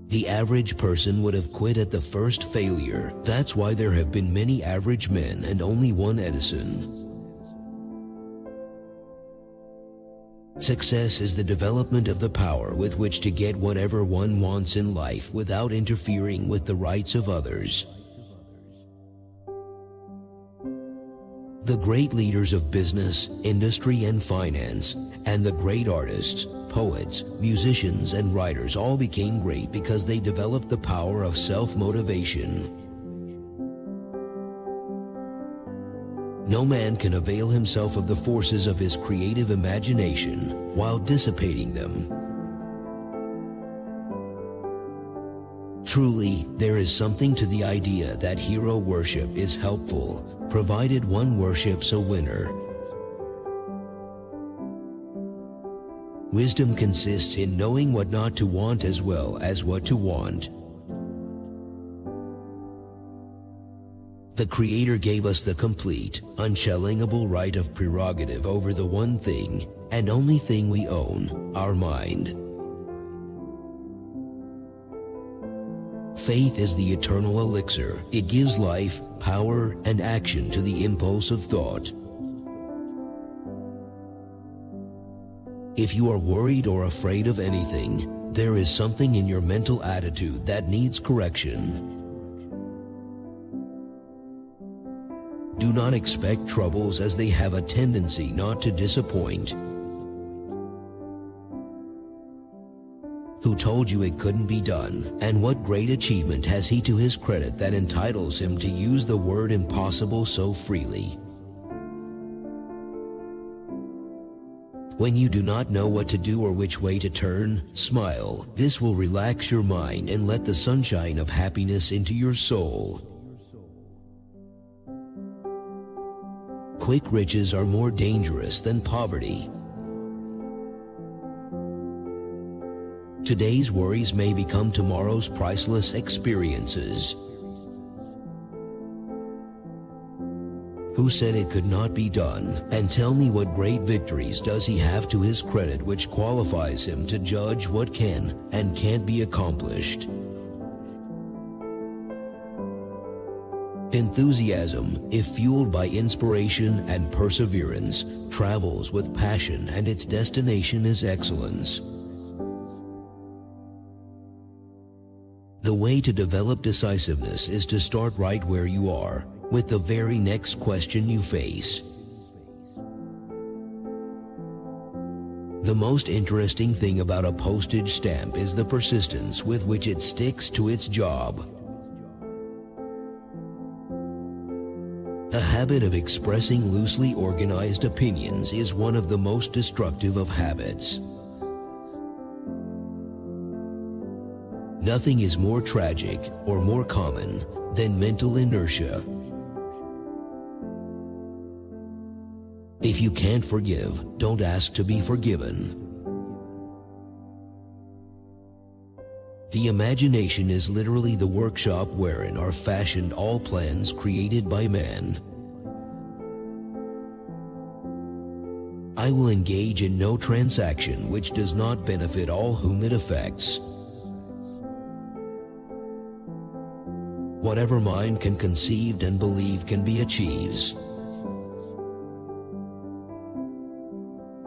Speaker 1: The average person would have quit at the first failure. That's why there have been many average men and only one Edison. Success is the development of the power with which to get whatever one wants in life without interfering with the rights of others. The great leaders of business, industry, and finance, and the great artists, poets, musicians, and writers all became great because they developed the power of self-motivation. No man can avail himself of the forces of his creative imagination while dissipating them. Truly, there is something to the idea that hero worship is helpful, provided one worships a winner. Wisdom consists in knowing what not to want as well as what to want. The Creator gave us the complete, unchallengable right of prerogative over the one thing and only thing we own, our mind. Faith is the eternal elixir. It gives life, power, and action to the impulse of thought. If you are worried or afraid of anything, there is something in your mental attitude that needs correction. Do not expect troubles, as they have a tendency not to disappoint. Who told you it couldn't be done? And what great achievement has he to his credit that entitles him to use the word impossible so freely? When you do not know what to do or which way to turn, smile. This will relax your mind and let the sunshine of happiness into your soul. Quick riches are more dangerous than poverty. Today's worries may become tomorrow's priceless experiences. Who said it could not be done? And tell me, what great victories does he have to his credit which qualifies him to judge what can and can't be accomplished? Enthusiasm, if fueled by inspiration and perseverance, travels with passion, and its destination is excellence. The way to develop decisiveness is to start right where you are, with the very next question you face. The most interesting thing about a postage stamp is the persistence with which it sticks to its job. A habit of expressing loosely organized opinions is one of the most destructive of habits. Nothing is more tragic or more common than mental inertia. If you can't forgive, don't ask to be forgiven. The imagination is literally the workshop wherein are fashioned all plans created by man. I will engage in no transaction which does not benefit all whom it affects. Whatever mind can conceive and believe can be achieved.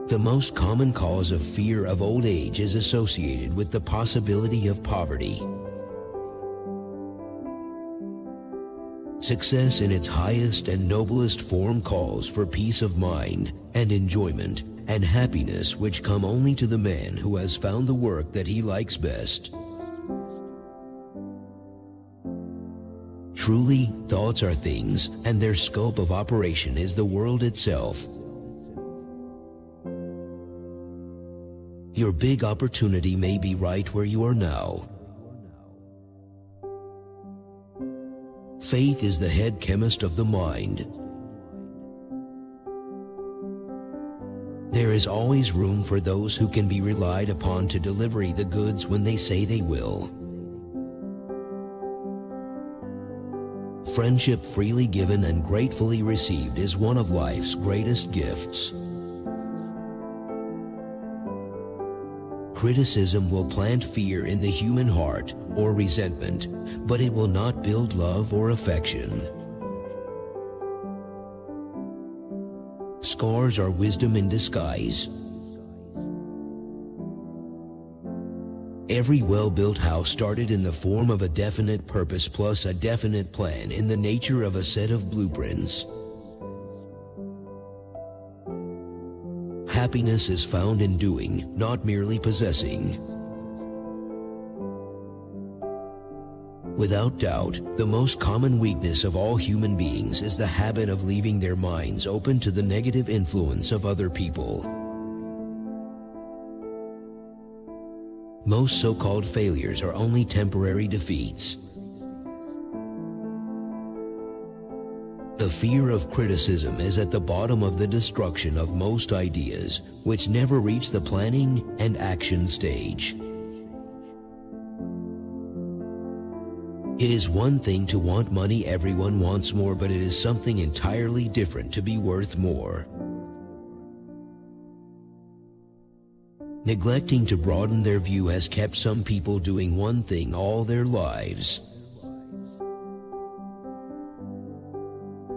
Speaker 1: The most common cause of fear of old age is associated with the possibility of poverty. Success in its highest and noblest form calls for peace of mind and enjoyment and happiness which come only to the man who has found the work that he likes best. Truly, thoughts are things, and their scope of operation is the world itself. Your big opportunity may be right where you are now. Faith is the head chemist of the mind. There is always room for those who can be relied upon to deliver the goods when they say they will. Friendship freely given and gratefully received is one of life's greatest gifts. Criticism will plant fear in the human heart or resentment, but it will not build love or affection. Scars are wisdom in disguise. Every well-built house started in the form of a definite purpose plus a definite plan in the nature of a set of blueprints. Happiness is found in doing, not merely possessing. Without doubt, the most common weakness of all human beings is the habit of leaving their minds open to the negative influence of other people. Most so-called failures are only temporary defeats. The fear of criticism is at the bottom of the destruction of most ideas, which never reach the planning and action stage. It is one thing to want money, everyone wants more, but it is something entirely different to be worth more. Neglecting to broaden their view has kept some people doing one thing all their lives.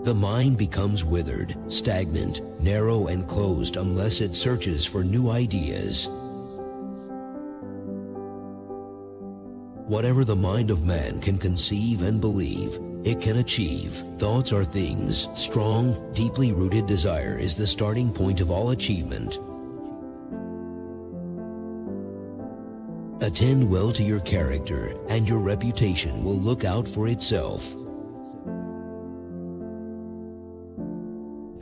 Speaker 1: The mind becomes withered, stagnant, narrow, and closed unless it searches for new ideas. Whatever the mind of man can conceive and believe, it can achieve. Thoughts are things. Strong, deeply rooted desire is the starting point of all achievement. Attend well to your character, and your reputation will look out for itself.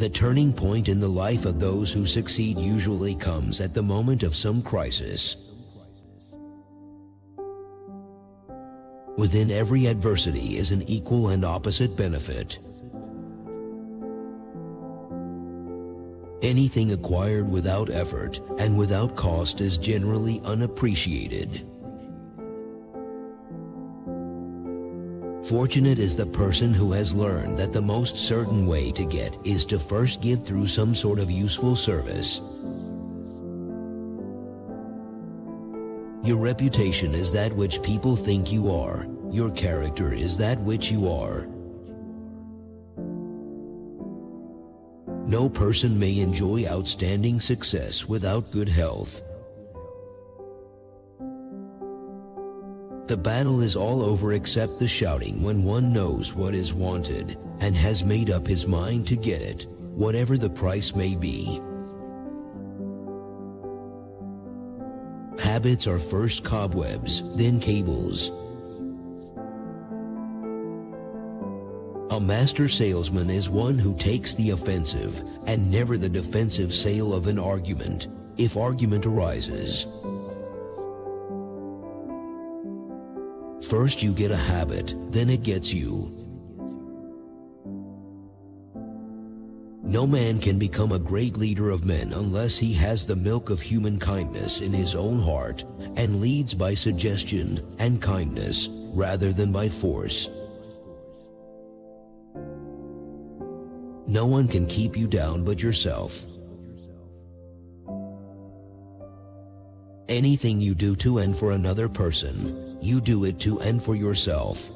Speaker 1: The turning point in the life of those who succeed usually comes at the moment of some crisis. Within every adversity is an equal and opposite benefit. Anything acquired without effort and without cost is generally unappreciated. Fortunate is the person who has learned that the most certain way to get is to first give through some sort of useful service. Your reputation is that which people think you are. Your character is that which you are. No person may enjoy outstanding success without good health. The battle is all over except the shouting when one knows what is wanted and has made up his mind to get it, whatever the price may be. Habits are first cobwebs, then cables. A master salesman is one who takes the offensive and never the defensive sale of an argument, if argument arises. First you get a habit, then it gets you. No man can become a great leader of men unless he has the milk of human kindness in his own heart and leads by suggestion and kindness rather than by force. No one can keep you down but yourself. Anything you do to and for another person, you do it to and for yourself.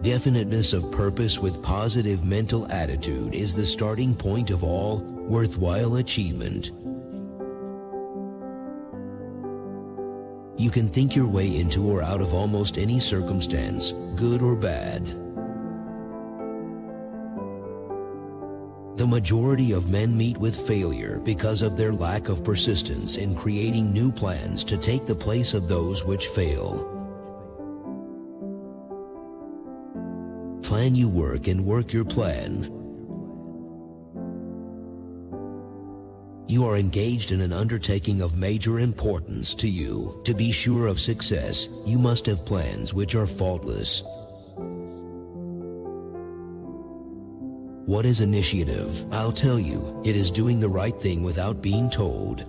Speaker 1: Definiteness of purpose with positive mental attitude is the starting point of all worthwhile achievement. You can think your way into or out of almost any circumstance, good or bad. The majority of men meet with failure because of their lack of persistence in creating new plans to take the place of those which fail. Plan you work and work your plan. You are engaged in an undertaking of major importance to you. To be sure of success, you must have plans which are faultless. What is initiative? I'll tell you, it is doing the right thing without being told.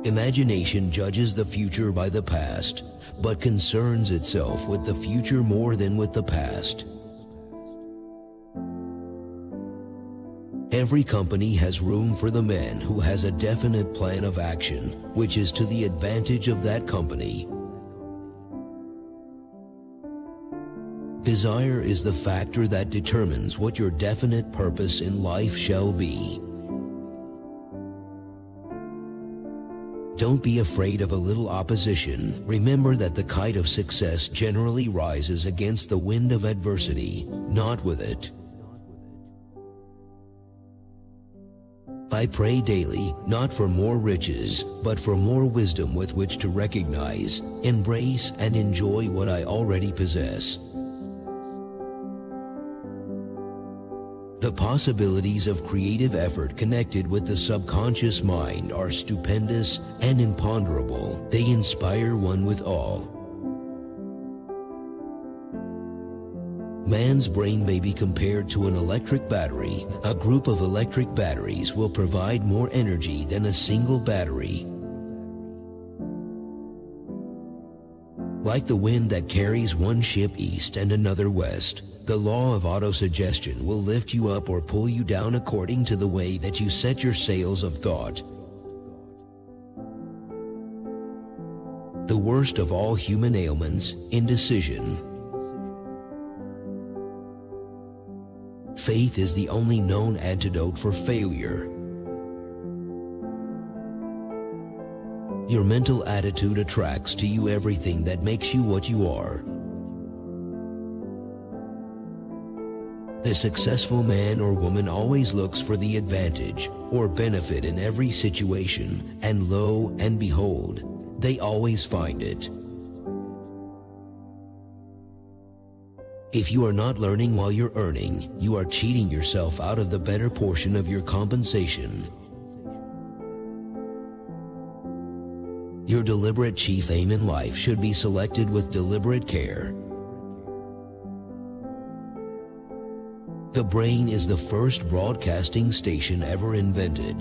Speaker 1: Imagination judges the future by the past, but concerns itself with the future more than with the past. Every company has room for the man who has a definite plan of action, which is to the advantage of that company. Desire is the factor that determines what your definite purpose in life shall be. Don't be afraid of a little opposition. Remember that the kite of success generally rises against the wind of adversity, not with it. I pray daily, not for more riches, but for more wisdom with which to recognize, embrace, and enjoy what I already possess. The possibilities of creative effort connected with the subconscious mind are stupendous and imponderable. They inspire one with awe. Man's brain may be compared to an electric battery. A group of electric batteries will provide more energy than a single battery. Like the wind that carries one ship east and another west, the law of autosuggestion will lift you up or pull you down according to the way that you set your sails of thought. The worst of all human ailments, indecision. Faith is the only known antidote for failure. Your mental attitude attracts to you everything that makes you what you are. The successful man or woman always looks for the advantage or benefit in every situation, and lo and behold, they always find it. If you are not learning while you're earning, you are cheating yourself out of the better portion of your compensation. Your deliberate chief aim in life should be selected with deliberate care. The brain is the first broadcasting station ever invented.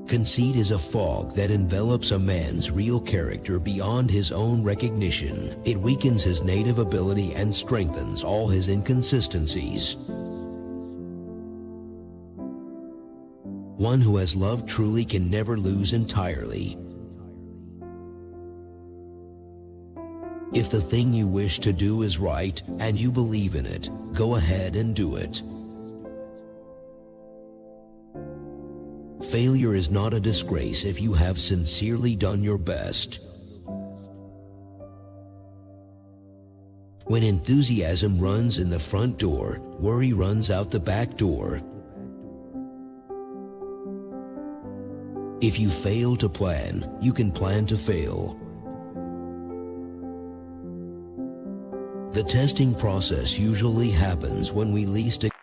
Speaker 1: Conceit is a fog that envelops a man's real character beyond his own recognition. It weakens his native ability and strengthens all his inconsistencies. One who has loved truly can never lose entirely. If the thing you wish to do is right and you believe in it, go ahead and do it. Failure is not a disgrace if you have sincerely done your best. When enthusiasm runs in the front door, worry runs out the back door. If you fail to plan, you can plan to fail. The testing process usually happens when we least expect.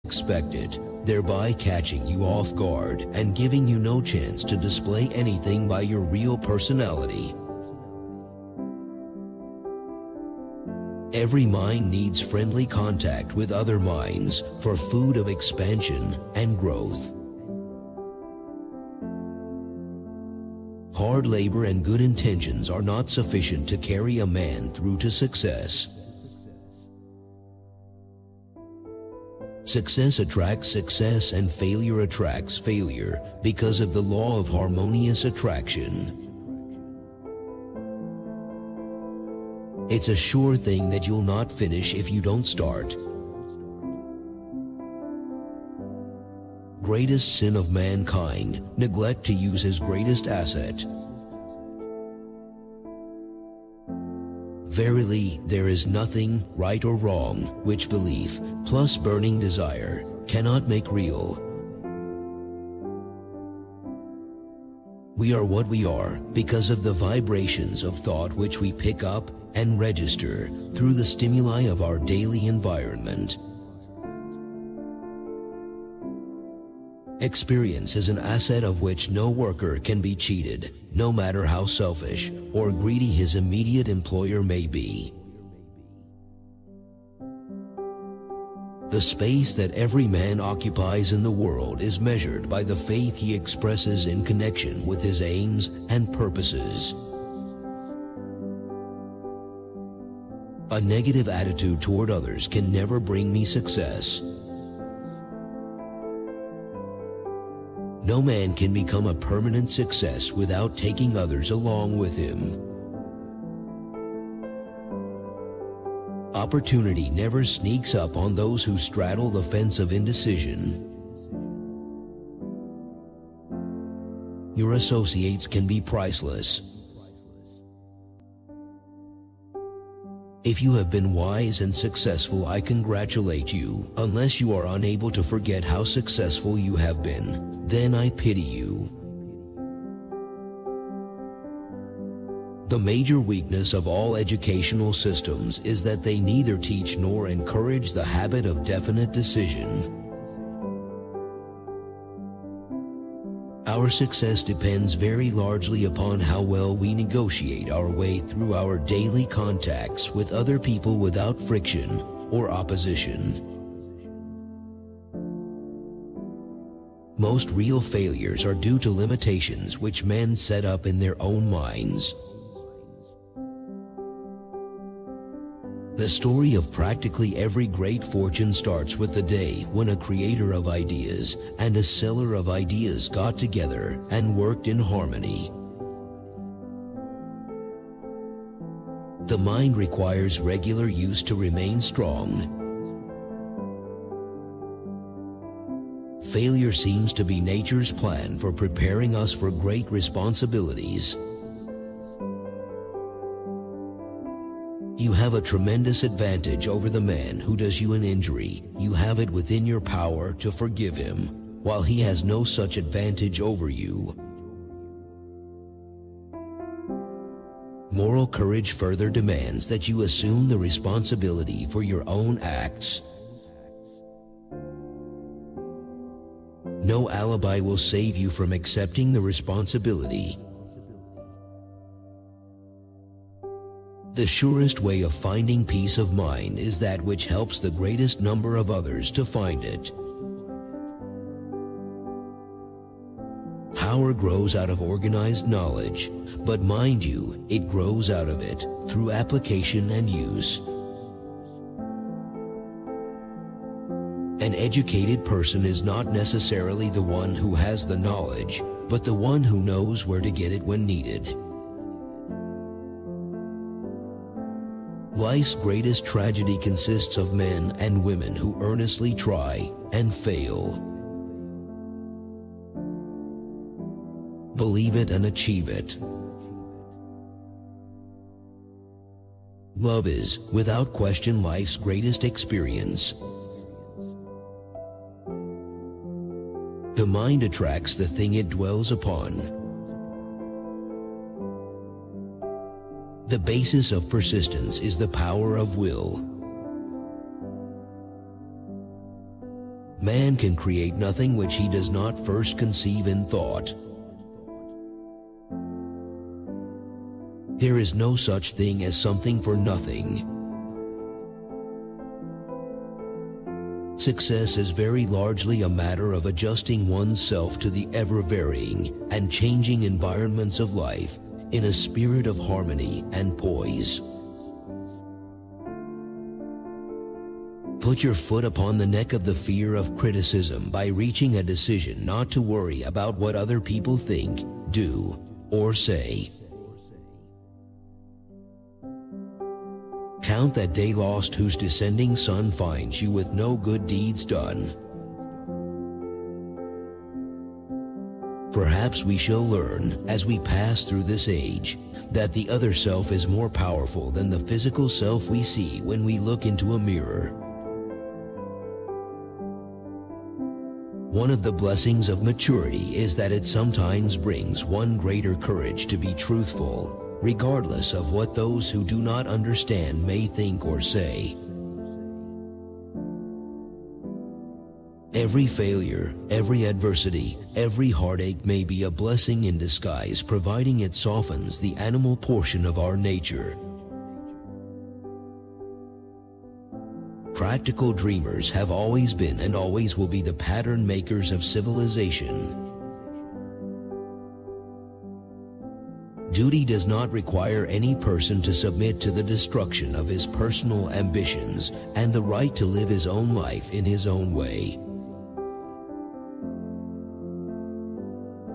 Speaker 1: expect it, thereby catching you off guard and giving you no chance to display anything by your real personality. Every mind needs friendly contact with other minds for food of expansion and growth. Hard labor and good intentions are not sufficient to carry a man through to success. Success attracts success and failure attracts failure because of the law of harmonious attraction. It's a sure thing that you'll not finish if you don't start. Greatest sin of mankind, neglect to use his greatest asset. Verily, there is nothing, right or wrong, which belief, plus burning desire, cannot make real. We are what we are because of the vibrations of thought which we pick up and register through the stimuli of our daily environment. Experience is an asset of which no worker can be cheated, no matter how selfish or greedy his immediate employer may be. The space that every man occupies in the world is measured by the faith he expresses in connection with his aims and purposes. A negative attitude toward others can never bring me success. No man can become a permanent success without taking others along with him. Opportunity never sneaks up on those who straddle the fence of indecision. Your associates can be priceless. If you have been wise and successful, I congratulate you. Unless you are unable to forget how successful you have been, then I pity you. The major weakness of all educational systems is that they neither teach nor encourage the habit of definite decision. Our success depends very largely upon how well we negotiate our way through our daily contacts with other people without friction or opposition. Most real failures are due to limitations which men set up in their own minds. The story of practically every great fortune starts with the day when a creator of ideas and a seller of ideas got together and worked in harmony. The mind requires regular use to remain strong. Failure seems to be nature's plan for preparing us for great responsibilities. You have a tremendous advantage over the man who does you an injury. You have it within your power to forgive him, while he has no such advantage over you. Moral courage further demands that you assume the responsibility for your own acts. No alibi will save you from accepting the responsibility. The surest way of finding peace of mind is that which helps the greatest number of others to find it. Power grows out of organized knowledge, but mind you, it grows out of it through application and use. An educated person is not necessarily the one who has the knowledge, but the one who knows where to get it when needed. Life's greatest tragedy consists of men and women who earnestly try and fail. Believe it and achieve it. Love is, without question, life's greatest experience. The mind attracts the thing it dwells upon. The basis of persistence is the power of will. Man can create nothing which he does not first conceive in thought. There is no such thing as something for nothing. Success is very largely a matter of adjusting one's self to the ever-varying and changing environments of life in a spirit of harmony and poise. Put your foot upon the neck of the fear of criticism by reaching a decision not to worry about what other people think, do, or say. Count that day lost whose descending sun finds you with no good deeds done. Perhaps we shall learn, as we pass through this age, that the other self is more powerful than the physical self we see when we look into a mirror. One of the blessings of maturity is that it sometimes brings one greater courage to be truthful, regardless of what those who do not understand may think or say. Every failure, every adversity, every heartache may be a blessing in disguise, providing it softens the animal portion of our nature. Practical dreamers have always been and always will be the pattern makers of civilization. Duty does not require any person to submit to the destruction of his personal ambitions and the right to live his own life in his own way.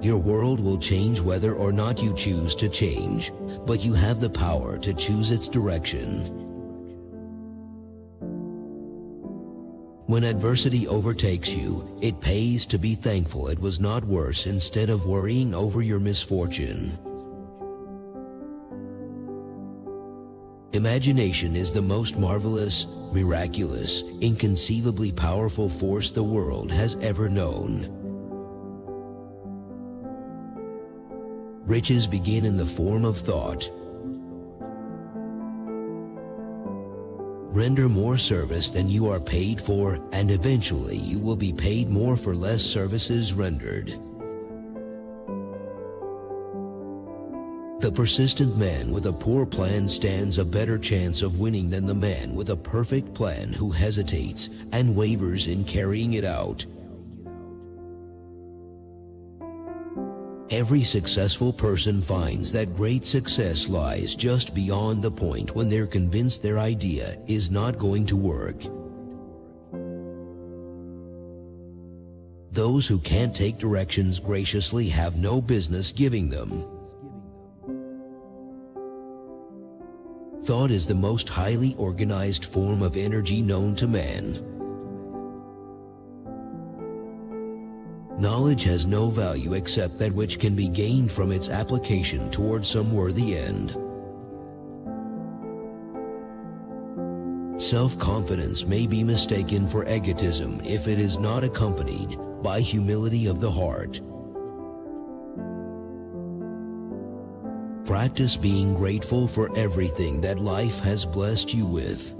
Speaker 1: Your world will change whether or not you choose to change, but you have the power to choose its direction. When adversity overtakes you, it pays to be thankful it was not worse instead of worrying over your misfortune. Imagination is the most marvelous, miraculous, inconceivably powerful force the world has ever known. Riches begin in the form of thought. Render more service than you are paid for, and eventually you will be paid more for less services rendered. The persistent man with a poor plan stands a better chance of winning than the man with a perfect plan who hesitates and wavers in carrying it out. Every successful person finds that great success lies just beyond the point when they're convinced their idea is not going to work. Those who can't take directions graciously have no business giving them. Thought is the most highly organized form of energy known to man. Knowledge has no value except that which can be gained from its application toward some worthy end. Self-confidence may be mistaken for egotism if it is not accompanied by humility of the heart. Practice being grateful for everything that life has blessed you with.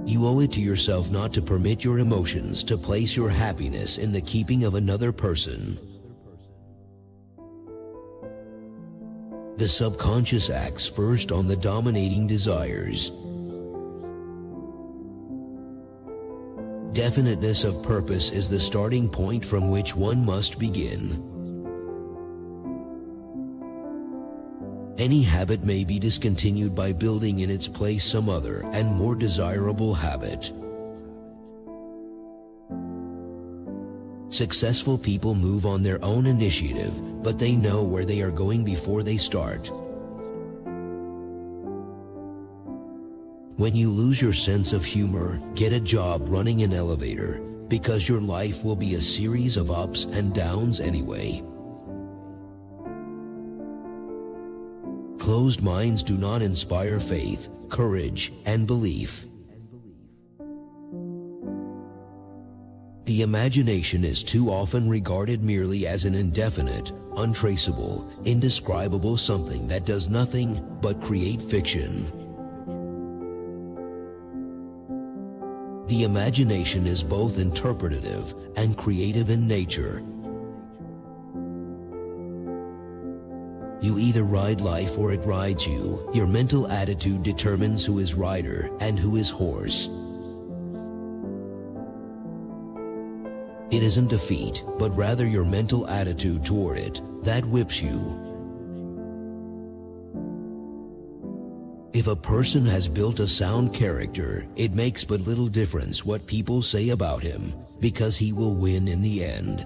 Speaker 1: You owe it to yourself not to permit your emotions to place your happiness in the keeping of another person. The subconscious acts first on the dominating desires. Definiteness of purpose is the starting point from which one must begin. Any habit may be discontinued by building in its place some other and more desirable habit. Successful people move on their own initiative, but they know where they are going before they start. When you lose your sense of humor, get a job running an elevator, because your life will be a series of ups and downs anyway. Closed minds do not inspire faith, courage, and belief. The imagination is too often regarded merely as an indefinite, untraceable, indescribable something that does nothing but create fiction. The imagination is both interpretative and creative in nature. You either ride life or it rides you. Your mental attitude determines who is rider and who is horse. It isn't defeat, but rather your mental attitude toward it that whips you. If a person has built a sound character, it makes but little difference what people say about him, because he will win in the end.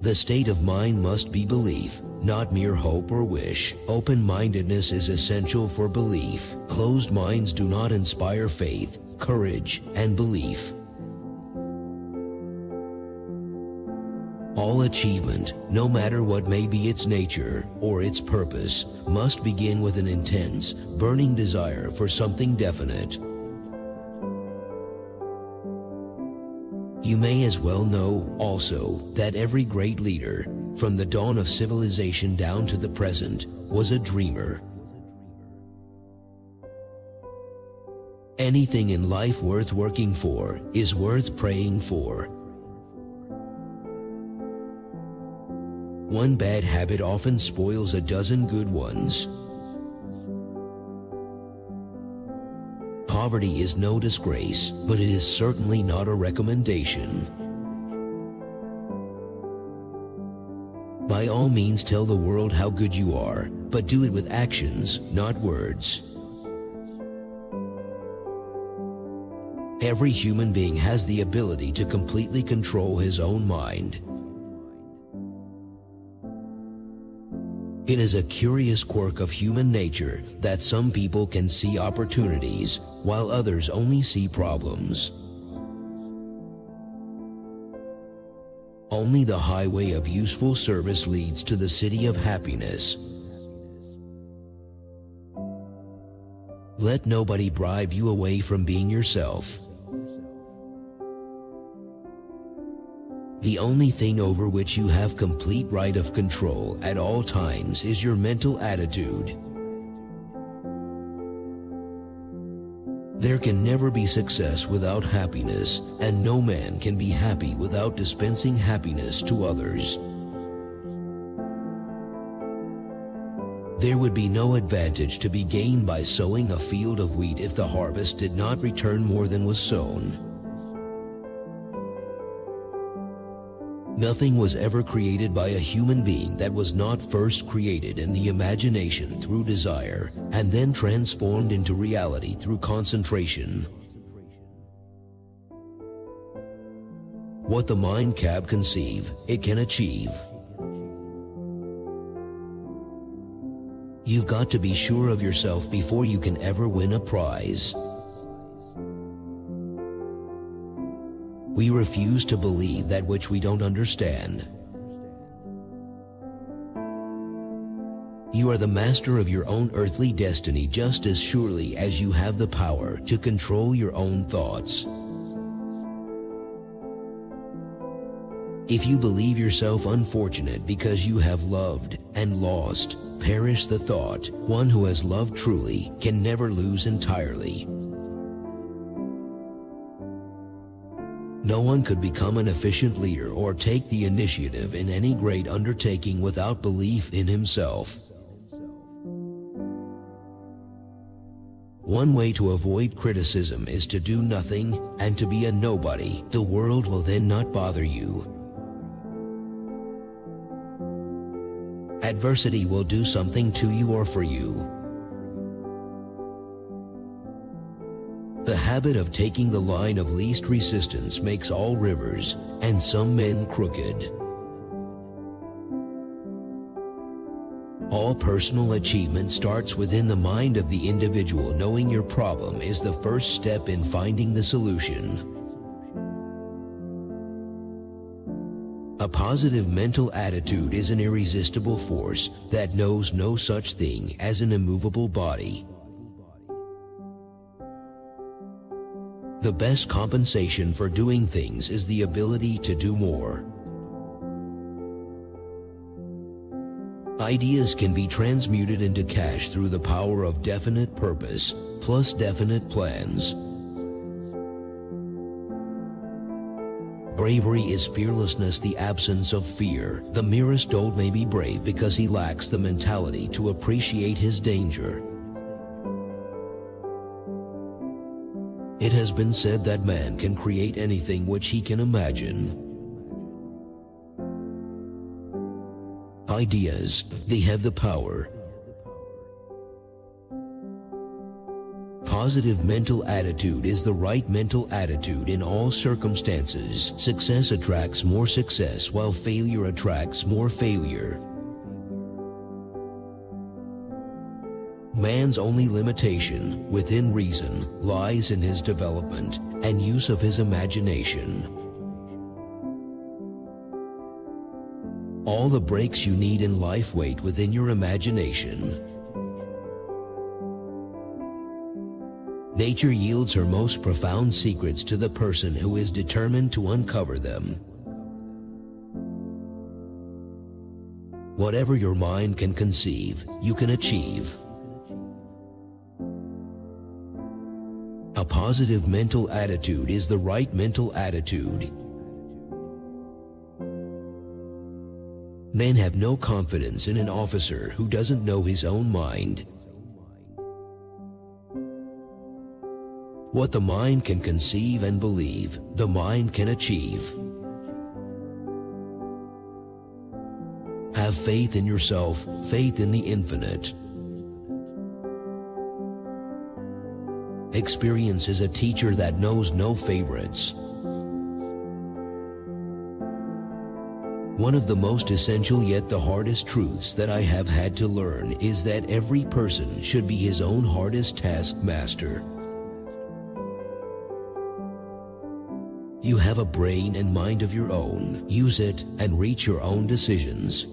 Speaker 1: The state of mind must be belief, not mere hope or wish. Open-mindedness is essential for belief. Closed minds do not inspire faith, courage, and belief. All achievement, no matter what may be its nature or its purpose, must begin with an intense, burning desire for something definite. You may as well know, also, that every great leader, from the dawn of civilization down to the present, was a dreamer. Anything in life worth working for is worth praying for. One bad habit often spoils a dozen good ones. Poverty is no disgrace, but it is certainly not a recommendation. By all means, tell the world how good you are, but do it with actions, not words. Every human being has the ability to completely control his own mind. It is a curious quirk of human nature that some people can see opportunities, while others only see problems. Only the highway of useful service leads to the city of happiness. Let nobody bribe you away from being yourself. The only thing over which you have complete right of control at all times is your mental attitude. There can never be success without happiness, and no man can be happy without dispensing happiness to others. There would be no advantage to be gained by sowing a field of wheat if the harvest did not return more than was sown. Nothing was ever created by a human being that was not first created in the imagination through desire, and then transformed into reality through concentration. What the mind can conceive, it can achieve. You've got to be sure of yourself before you can ever win a prize. We refuse to believe that which we don't understand. You are the master of your own earthly destiny just as surely as you have the power to control your own thoughts. If you believe yourself unfortunate because you have loved and lost, perish the thought. One who has loved truly can never lose entirely. No one could become an efficient leader or take the initiative in any great undertaking without belief in himself. One way to avoid criticism is to do nothing and to be a nobody. The world will then not bother you. Adversity will do something to you or for you. The habit of taking the line of least resistance makes all rivers and some men crooked. All personal achievement starts within the mind of the individual. Knowing your problem is the first step in finding the solution. A positive mental attitude is an irresistible force that knows no such thing as an immovable body. The best compensation for doing things is the ability to do more. Ideas can be transmuted into cash through the power of definite purpose plus definite plans. Bravery is fearlessness, the absence of fear. The merest dolt may be brave because he lacks the mentality to appreciate his danger. It has been said that man can create anything which he can imagine. Ideas, they have the power. Positive mental attitude is the right mental attitude in all circumstances. Success attracts more success, while failure attracts more failure. Man's only limitation, within reason, lies in his development and use of his imagination. All the breaks you need in life wait within your imagination. Nature yields her most profound secrets to the person who is determined to uncover them. Whatever your mind can conceive, you can achieve. A positive mental attitude is the right mental attitude. Men have no confidence in an officer who doesn't know his own mind. What the mind can conceive and believe, the mind can achieve. Have faith in yourself, faith in the infinite. Experience is a teacher that knows no favorites. One of the most essential yet the hardest truths that I have had to learn is that every person should be his own hardest taskmaster. You have a brain and mind of your own. Use it and reach your own decisions.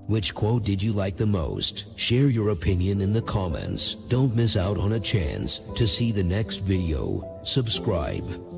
Speaker 1: Which quote did you like the most? Share your opinion in the comments. Don't miss out on a chance to see the next video. Subscribe.